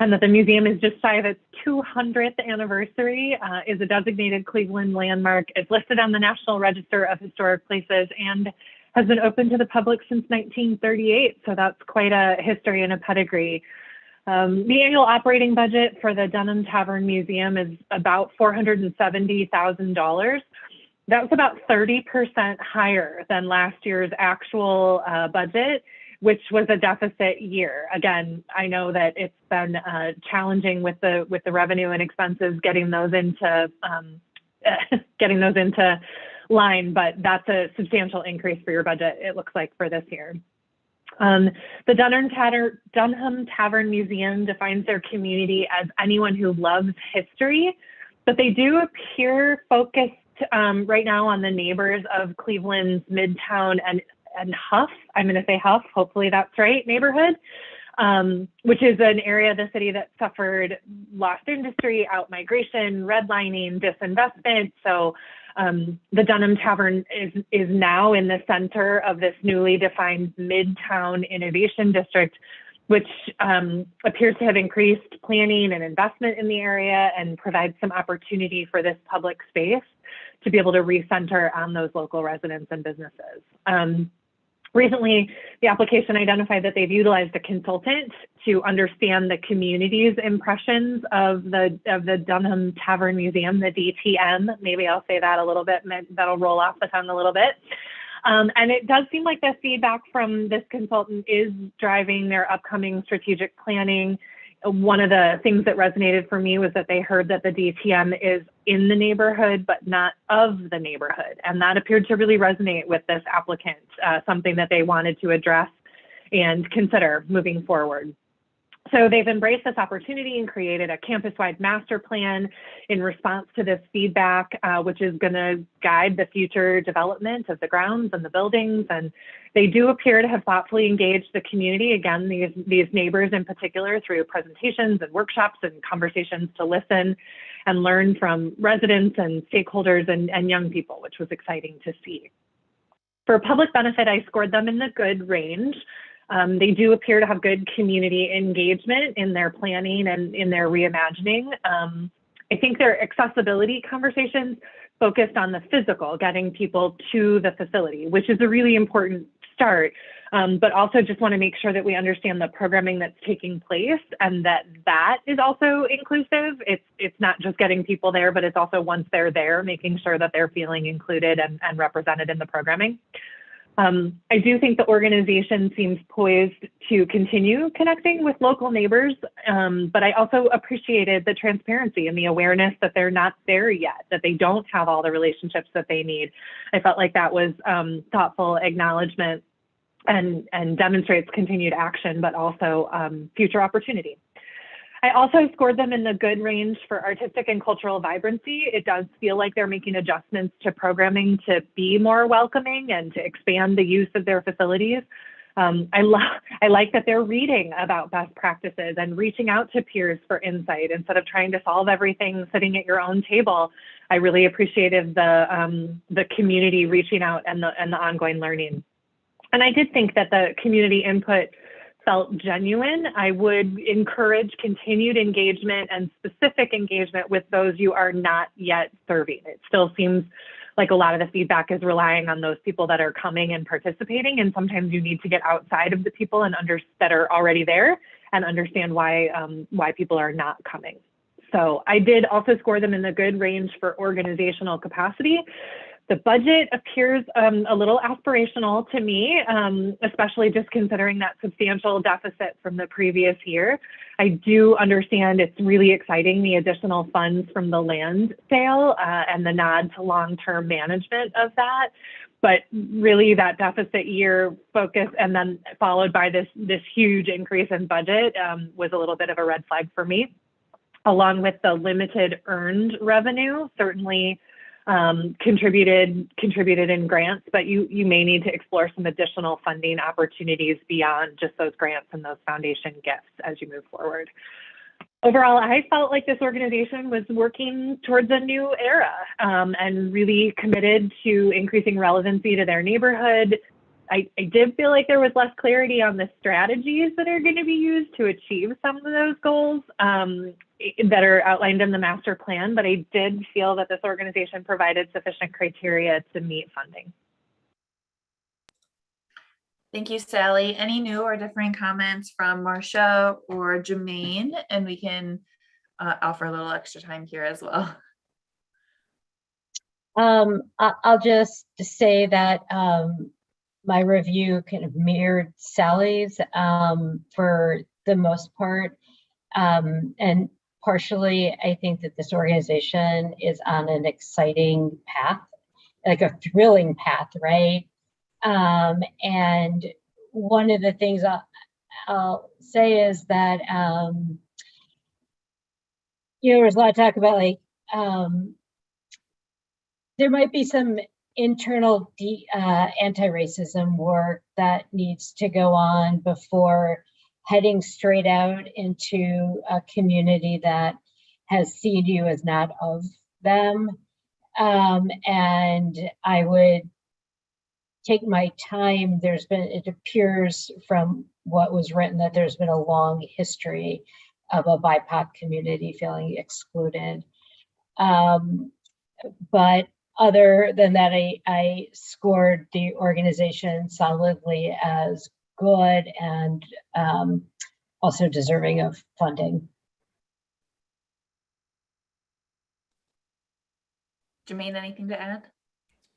and that the museum is just shy of its 200th anniversary, is a designated Cleveland landmark. It's listed on the National Register of Historic Places and has been open to the public since 1938. So that's quite a history and a pedigree. The annual operating budget for the Dunham Tavern Museum is about $470,000. That was about 30% higher than last year's actual budget, which was a deficit year. Again, I know that it's been challenging with the revenue and expenses getting those into line, but that's a substantial increase for your budget, it looks like, for this year. The Dunham Tavern Museum defines their community as anyone who loves history, but they do appear focused right now on the neighbors of Cleveland's Midtown and Huff, I'm going to say Huff, hopefully that's right, neighborhood. which is an area of the city that suffered lost industry, out-migration, redlining, disinvestment. So the Dunham Tavern is now in the center of this newly defined Midtown Innovation District, which appears to have increased planning and investment in the area and provides some opportunity for this public space to be able to recenter on those local residents and businesses. Recently, the application identified that they've utilized a consultant to understand the community's impressions of the Dunham Tavern Museum, the DTM. Maybe I'll say that a little bit, that'll roll off the tongue a little bit. And it does seem like the feedback from this consultant is driving their upcoming strategic planning. One of the things that resonated for me was that they heard that the DTM is in the neighborhood, but not of the neighborhood. And that appeared to really resonate with this applicant, something that they wanted to address and consider moving forward. So they've embraced this opportunity and created a campus-wide master plan in response to this feedback, which is going to guide the future development of the grounds and the buildings. And they do appear to have thoughtfully engaged the community, again, these neighbors in particular, through presentations and workshops and conversations to listen and learn from residents and stakeholders and young people, which was exciting to see. For public benefit, I scored them in the good range. They do appear to have good community engagement in their planning and in their reimagining. I think their accessibility conversations focused on the physical, getting people to the facility, which is a really important start, but also just want to make sure that we understand the programming that's taking place and that is also inclusive. It's not just getting people there, but it's also once they're there, making sure that they're feeling included and represented in the programming. I do think the organization seems poised to continue connecting with local neighbors, but I also appreciated the transparency and the awareness that they're not there yet, that they don't have all the relationships that they need. I felt like that was thoughtful acknowledgement and demonstrates continued action, but also future opportunity. I also scored them in the good range for artistic and cultural vibrancy. It does feel like they're making adjustments to programming to be more welcoming and to expand the use of their facilities. I like that they're reading about best practices and reaching out to peers for insight instead of trying to solve everything sitting at your own table. I really appreciated the community reaching out and the ongoing learning. And I did think that the community input felt genuine. I would encourage continued engagement and specific engagement with those you are not yet serving. It still seems like a lot of the feedback is relying on those people that are coming and participating, and sometimes you need to get outside of the people and that are already there and understand why people are not coming. So I did also score them in the good range for organizational capacity. The budget appears a little aspirational to me, especially just considering that substantial deficit from the previous year. I do understand it's really exciting, the additional funds from the land sale and the nod to long-term management of that. But really that deficit year focus and then followed by this huge increase in budget was a little bit of a red flag for me, along with the limited earned revenue, certainly contributed in grants, but you may need to explore some additional funding opportunities beyond just those grants and those foundation gifts as you move forward. Overall, I felt like this organization was working towards a new era and really committed to increasing relevancy to their neighborhood. I did feel like there was less clarity on the strategies that are going to be used to achieve some of those goals that are outlined in the master plan, but I did feel that this organization provided sufficient criteria to meet funding. Thank you, Sally. Any new or different comments from Marcia or Jermaine? And we can offer a little extra time here as well. I'll just say that my review kind of mirrored Sally's for the most part. And partially, I think that this organization is on an exciting path, like a thrilling path, right? And one of the things I'll say is that, there's a lot of talk about like, there might be some internal anti-racism work that needs to go on before heading straight out into a community that has seen you as not of them. And I would take my time. It appears from what was written that there's been a long history of a BIPOC community feeling excluded. But other than that, I scored the organization solidly as good and also deserving of funding. Jermaine, anything to add?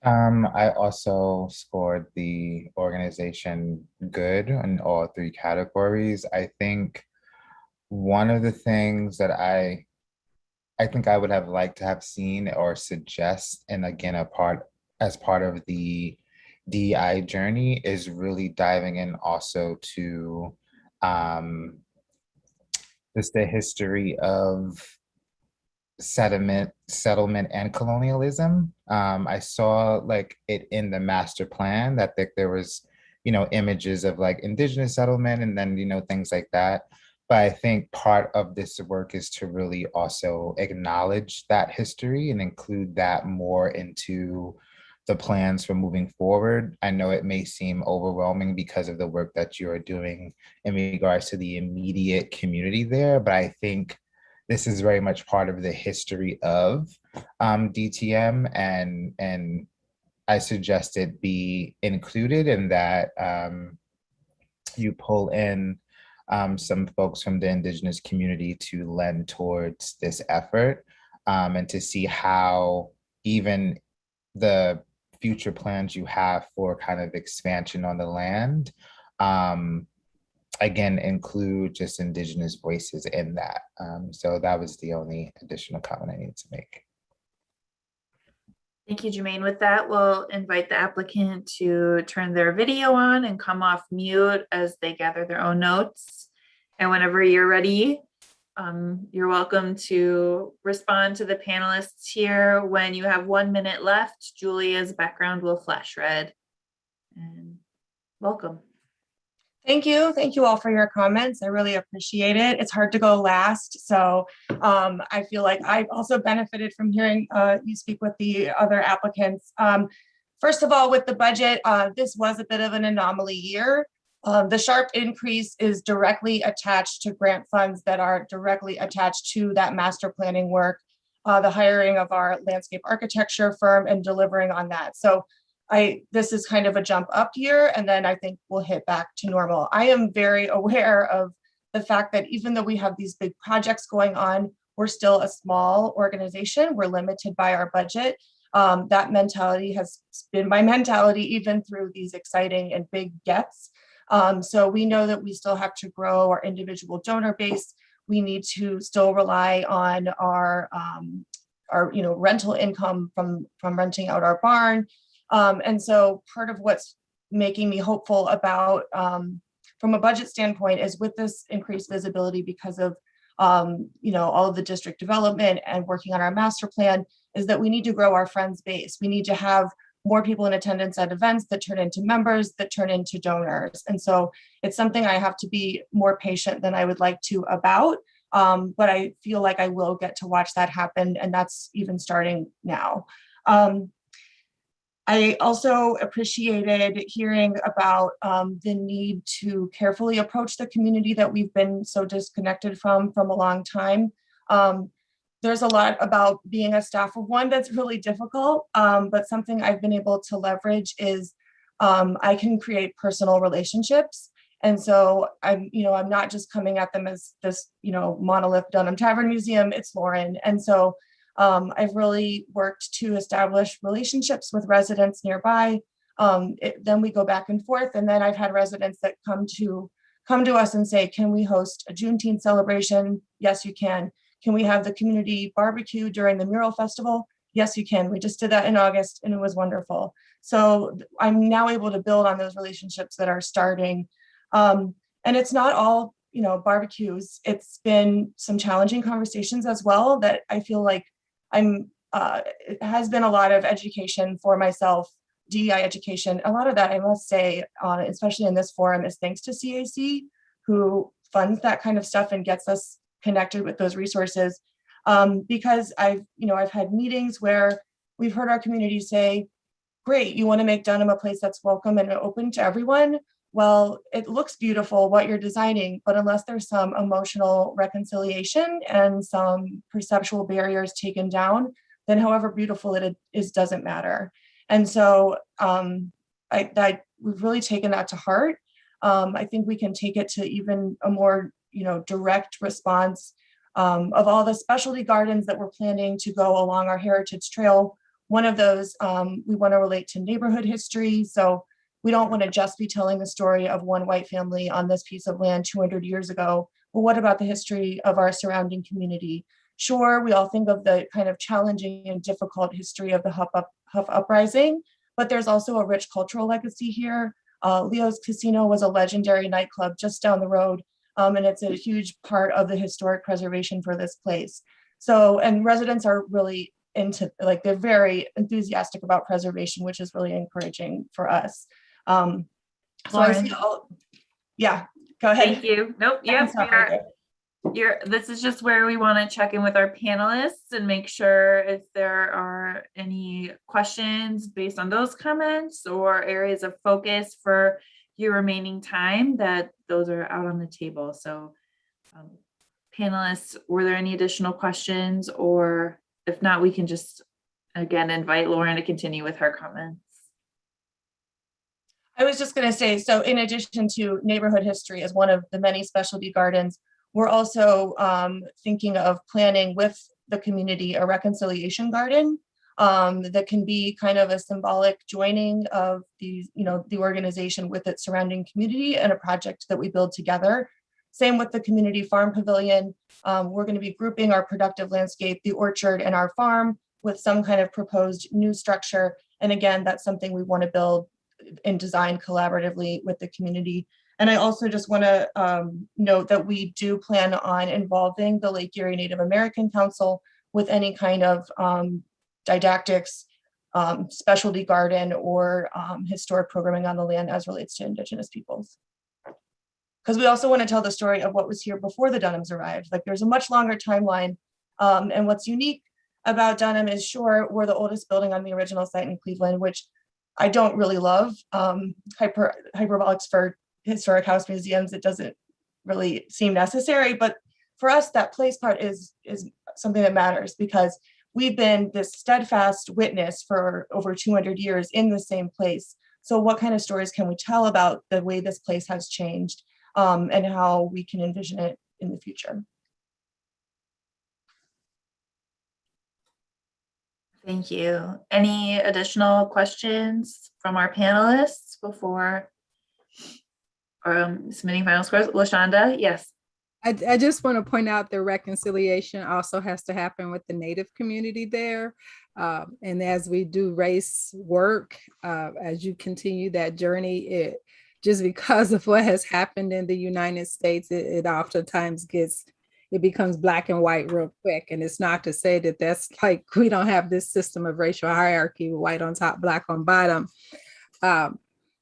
I also scored the organization good in all three categories. I think one of the things that I think I would have liked to have seen or suggest, and again, as part of the DEI journey, is really diving in also to just the history of settlement and colonialism. I saw like it in the master plan that there was, images of like indigenous settlement and then, things like that. But I think part of this work is to really also acknowledge that history and include that more into the plans for moving forward. I know it may seem overwhelming because of the work that you are doing in regards to the immediate community there, but I think this is very much part of the history of DTM, and I suggest it be included in that you pull in some folks from the Indigenous community to lend towards this effort, and to see how even the future plans you have for kind of expansion on the land, again, include just Indigenous voices in that. So that was the only additional comment I needed to make. Thank you, Jermaine. With that, we'll invite the applicant to turn their video on and come off mute as they gather their own notes. And whenever you're ready, you're welcome to respond to the panelists here. When you have 1 minute left, Julia's background will flash red. And welcome. Thank you. Thank you all for your comments. I really appreciate it. It's hard to go last. So I feel like I've also benefited from hearing you speak with the other applicants. First of all, with the budget, this was a bit of an anomaly year. The sharp increase is directly attached to grant funds that are directly attached to that master planning work, the hiring of our landscape architecture firm and delivering on that. So this is kind of a jump up year, and then I think we'll hit back to normal. I am very aware of the fact that even though we have these big projects going on, we're still a small organization. We're limited by our budget. That mentality has been my mentality even through these exciting and big gets. So we know that we still have to grow our individual donor base. We need to still rely on our rental income from renting out our barn. And so part of what's making me hopeful about, from a budget standpoint, is with this increased visibility because of, all of the district development and working on our master plan, is that we need to grow our friends base. We need to have more people in attendance at events that turn into members, that turn into donors. And so it's something I have to be more patient than I would like to about, but I feel like I will get to watch that happen. And that's even starting now. I also appreciated hearing about the need to carefully approach the community that we've been so disconnected from a long time. There's a lot about being a staff of one that's really difficult, but something I've been able to leverage is I can create personal relationships. And so I'm not just coming at them as this, monolith Dunham Tavern Museum, it's Lauren. And so I've really worked to establish relationships with residents nearby. Then we go back and forth. And then I've had residents that come to us and say, can we host a Juneteenth celebration? Yes, you can. Can we have the community barbecue during the mural festival? Yes, you can. We just did that in August and it was wonderful. So I'm now able to build on those relationships that are starting. And it's not all, barbecues. It's been some challenging conversations as well that I feel like it has been a lot of education for myself, DEI education. A lot of that, I must say, especially in this forum, is thanks to CAC. who funds that kind of stuff and gets us connected with those resources. Because I've had meetings where we've heard our community say, great, you want to make Dunham a place that's welcome and open to everyone. Well, it looks beautiful what you're designing, but unless there's some emotional reconciliation and some perceptual barriers taken down, then however beautiful it is doesn't matter. And so we've really taken that to heart. I think we can take it to even a more direct response of all the specialty gardens that we're planning to go along our heritage trail. One of those, we want to relate to neighborhood history. So we don't want to just be telling the story of one white family on this piece of land 200 years ago. But what about the history of our surrounding community? Sure, we all think of the kind of challenging and difficult history of the Huff Uprising, but there's also a rich cultural legacy here. Leo's Casino was a legendary nightclub just down the road, and it's a huge part of the historic preservation for this place. So, and residents are really they're very enthusiastic about preservation, which is really encouraging for us. So I see yeah, go ahead. Thank you. Nope. Yep. This is just where we want to check in with our panelists and make sure if there are any questions based on those comments or areas of focus for your remaining time, that those are out on the table. So panelists, were there any additional questions, or if not, we can just again invite Lauren to continue with her comments. I was just going to say, so in addition to neighborhood history as one of the many specialty gardens, we're also thinking of planning with the community a reconciliation garden that can be kind of a symbolic joining of the organization with its surrounding community and a project that we build together. Same with the community farm pavilion. We're going to be grouping our productive landscape, the orchard, and our farm with some kind of proposed new structure. And again, that's something we want to build and design collaboratively with the community. And I also just want to note that we do plan on involving the Lake Erie Native American Council with any kind of didactics, specialty garden, or historic programming on the land as relates to Indigenous peoples. Because we also want to tell the story of what was here before the Dunhams arrived. Like, there's a much longer timeline. And what's unique about Dunham is, sure, we're the oldest building on the original site in Cleveland, which I don't really love. Hyperbolics for historic house museums, it doesn't really seem necessary. But for us, that place part is something that matters, because we've been this steadfast witness for over 200 years in the same place. So what kind of stories can we tell about the way this place has changed, and how we can envision it in the future? Thank you. Any additional questions from our panelists before submitting final scores? LaShonda, yes. I just want to point out the reconciliation also has to happen with the Native community there. And as we do race work, as you continue that journey, just because of what has happened in the United States, it oftentimes it becomes black and white real quick. And it's not to say that that's like, we don't have this system of racial hierarchy, white on top, black on bottom.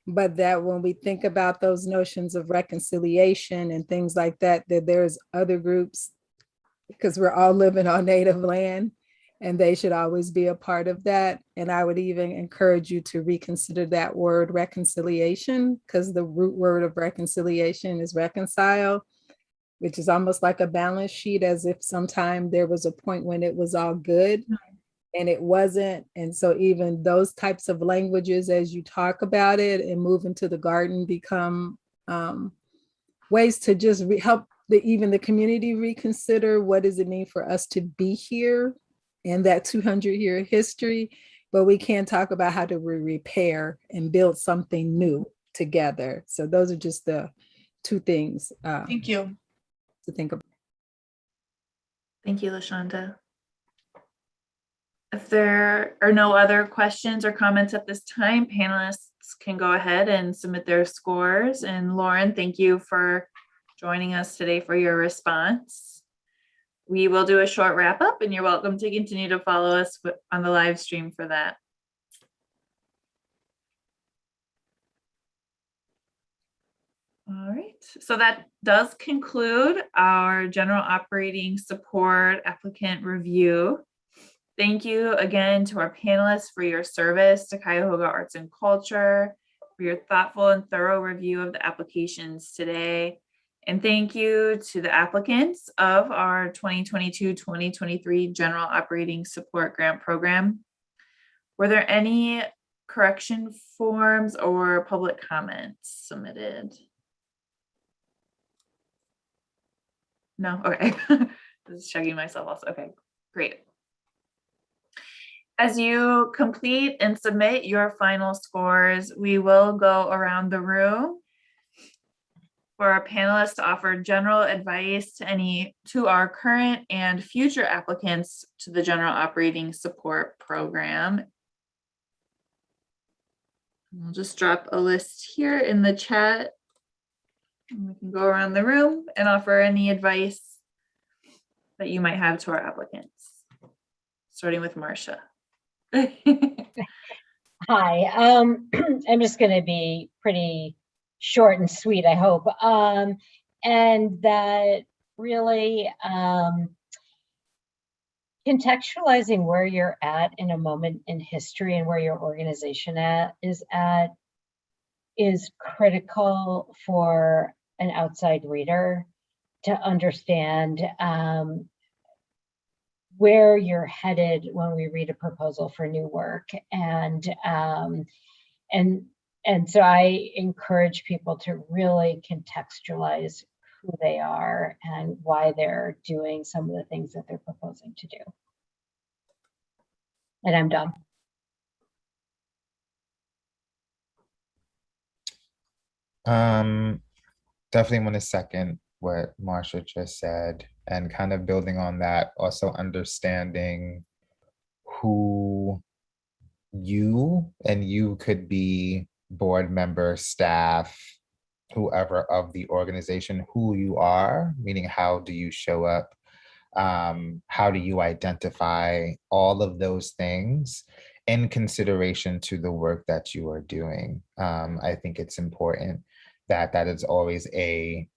But that when we think about those notions of reconciliation and things like that, that there's other groups, because we're all living on Native land, and they should always be a part of that. And I would even encourage you to reconsider that word reconciliation, because the root word of reconciliation is reconcile, which is almost like a balance sheet, as if sometime there was a point when it was all good and it wasn't. And so even those types of languages, as you talk about it and move into the garden, become ways to just help even the community reconsider what does it mean for us to be here in that 200-year history. But we can talk about how to repair and build something new together. So those are just the two things. Thank you. To think about. Thank you, LaShonda. If there are no other questions or comments at this time, panelists can go ahead and submit their scores. And Lauren, thank you for joining us today for your response. We will do a short wrap up, and you're welcome to continue to follow us on the live stream for that. All right. So that does conclude our general operating support applicant review. Thank you again to our panelists for your service to Cuyahoga Arts and Culture, for your thoughtful and thorough review of the applications today. And thank you to the applicants of our 2022-2023 General Operating Support Grant Program. Were there any correction forms or public comments submitted? No, okay. Just checking myself also. Okay, great. As you complete and submit your final scores, we will go around the room for our panelists to offer general advice to our current and future applicants to the General Operating Support Program. We'll just drop a list here in the chat. And we can go around the room and offer any advice that you might have to our applicants, starting with Marcia. Hi, I'm just going to be pretty short and sweet, I hope. And that really contextualizing where you're at in a moment in history and where your organization is critical for an outside reader to understand where you're headed when we read a proposal for new work. And so I encourage people to really contextualize who they are and why they're doing some of the things that they're proposing to do. And I'm done. Definitely want to second what Marsha just said, and kind of building on that, also understanding who you could be board member, staff, whoever of the organization, who you are, meaning how do you show up? How do you identify all of those things in consideration to the work that you are doing? I think it's important that that is always a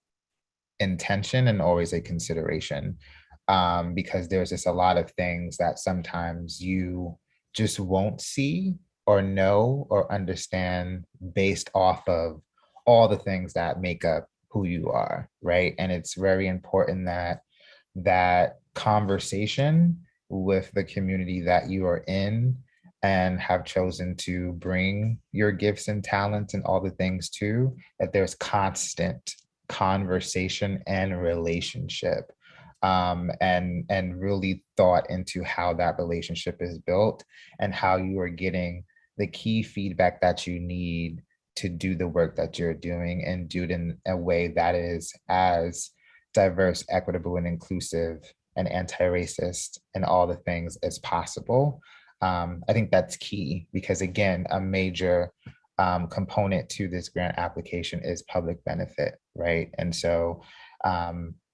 intention and always a consideration, because there's just a lot of things that sometimes you just won't see or know or understand based off of all the things that make up who you are, right? And it's very important that that conversation with the community that you are in and have chosen to bring your gifts and talents and all the things to, that there's constant conversation and relationship, and really thought into how that relationship is built and how you are getting the key feedback that you need to do the work that you're doing, and do it in a way that is as diverse, equitable, and inclusive and anti-racist and all the things as possible. I think that's key, because again, a major component to this grant application is public benefit, right? And so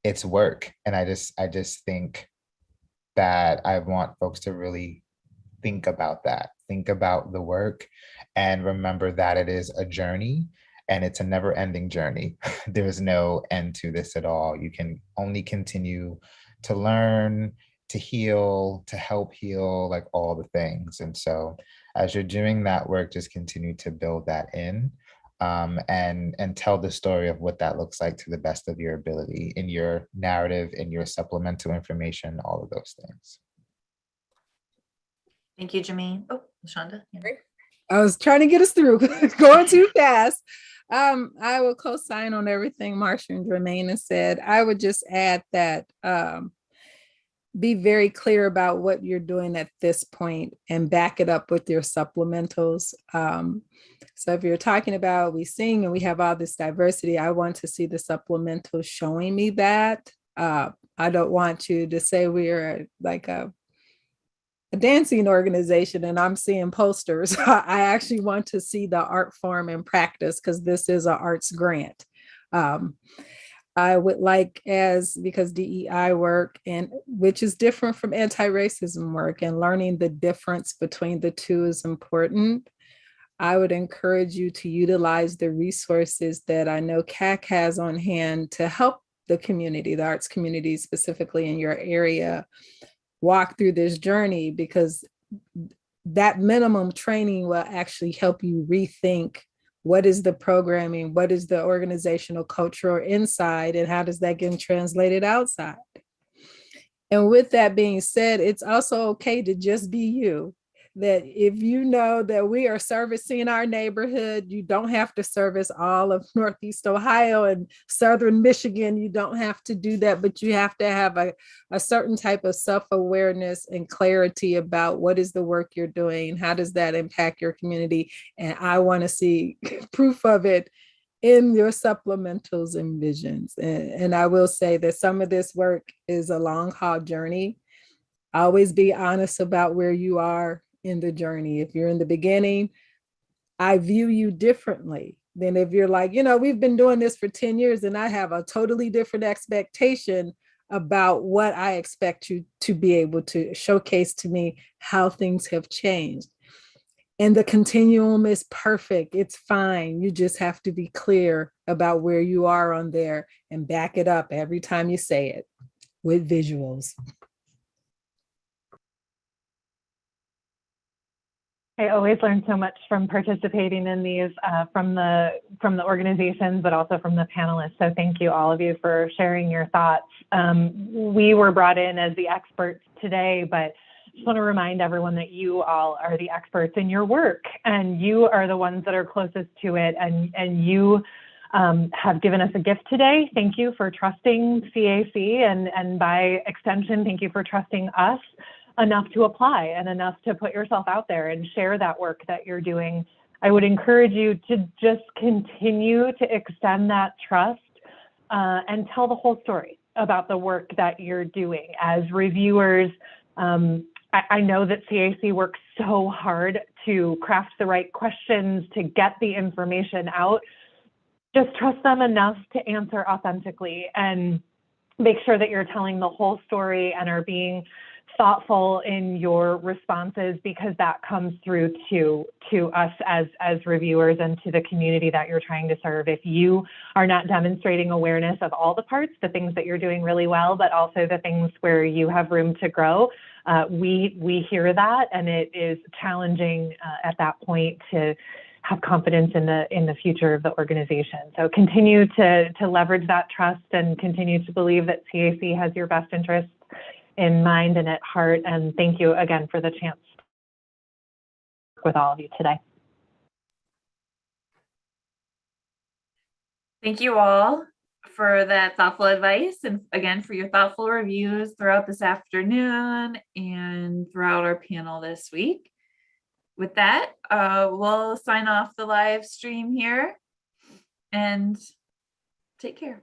it's work. And I just think that I want folks to really think about that, think about the work, and remember that it is a journey, and it's a never-ending journey. There's no end to this at all. You can only continue to learn, to heal, to help heal, like all the things. And so as you're doing that work, just continue to build that in, and tell the story of what that looks like to the best of your ability in your narrative, in your supplemental information, all of those things. Thank you, Jermaine. Oh, LaShonda. Yeah. I was trying to get us through, going too fast. I will co-sign on everything Marsha and Jermaine has said. I would just add that be very clear about what you're doing at this point and back it up with your supplementals. So if you're talking about we sing and we have all this diversity, I want to see the supplementals showing me that. I don't want you to say we're like a dancing organization and I'm seeing posters. I actually want to see the art form in practice, because this is an arts grant. I would like, because DEI work, and which is different from anti-racism work, and learning the difference between the two is important. I would encourage you to utilize the resources that I know CAC has on hand to help the community, the arts community specifically in your area, walk through this journey, because that minimum training will actually help you rethink what is the programming, what is the organizational culture inside, and how does that get translated outside. And with that being said, it's also okay to just be you. That if you know that we are servicing our neighborhood, you don't have to service all of Northeast Ohio and Southern Michigan. You don't have to do that, but you have to have a certain type of self-awareness and clarity about what is the work you're doing, how does that impact your community. And I want to see proof of it in your supplementals and visions. And I will say that some of this work is a long haul journey. Always be honest about where you are in the journey. If you're in the beginning, I view you differently than if you're like, we've been doing this for 10 years and I have a totally different expectation about what I expect you to be able to showcase to me how things have changed. And the continuum is perfect. It's fine. You just have to be clear about where you are on there and back it up every time you say it with visuals. I always learn so much from participating in these from the organizations, but also from the panelists. So thank you, all of you, for sharing your thoughts. We were brought in as the experts today, but I just want to remind everyone that you all are the experts in your work, and you are the ones that are closest to it, and you have given us a gift today. Thank you for trusting CAC, and by extension, thank you for trusting us enough to apply and enough to put yourself out there and share that work that you're doing. I would encourage you to just continue to extend that trust and tell the whole story about the work that you're doing. As reviewers, I know that CAC works so hard to craft the right questions, to get the information out. Just trust them enough to answer authentically and make sure that you're telling the whole story and are being thoughtful in your responses, because that comes through to us as reviewers and to the community that you're trying to serve. If you are not demonstrating awareness of all the parts, the things that you're doing really well, but also the things where you have room to grow, we hear that, and it is challenging at that point to have confidence in the future of the organization. So continue to leverage that trust and continue to believe that CAC has your best interests in mind and at heart. And thank you again for the chance to work with all of you today. Thank you all for that thoughtful advice, and again for your thoughtful reviews throughout this afternoon and throughout our panel this week. With that, we'll sign off the live stream here and take care.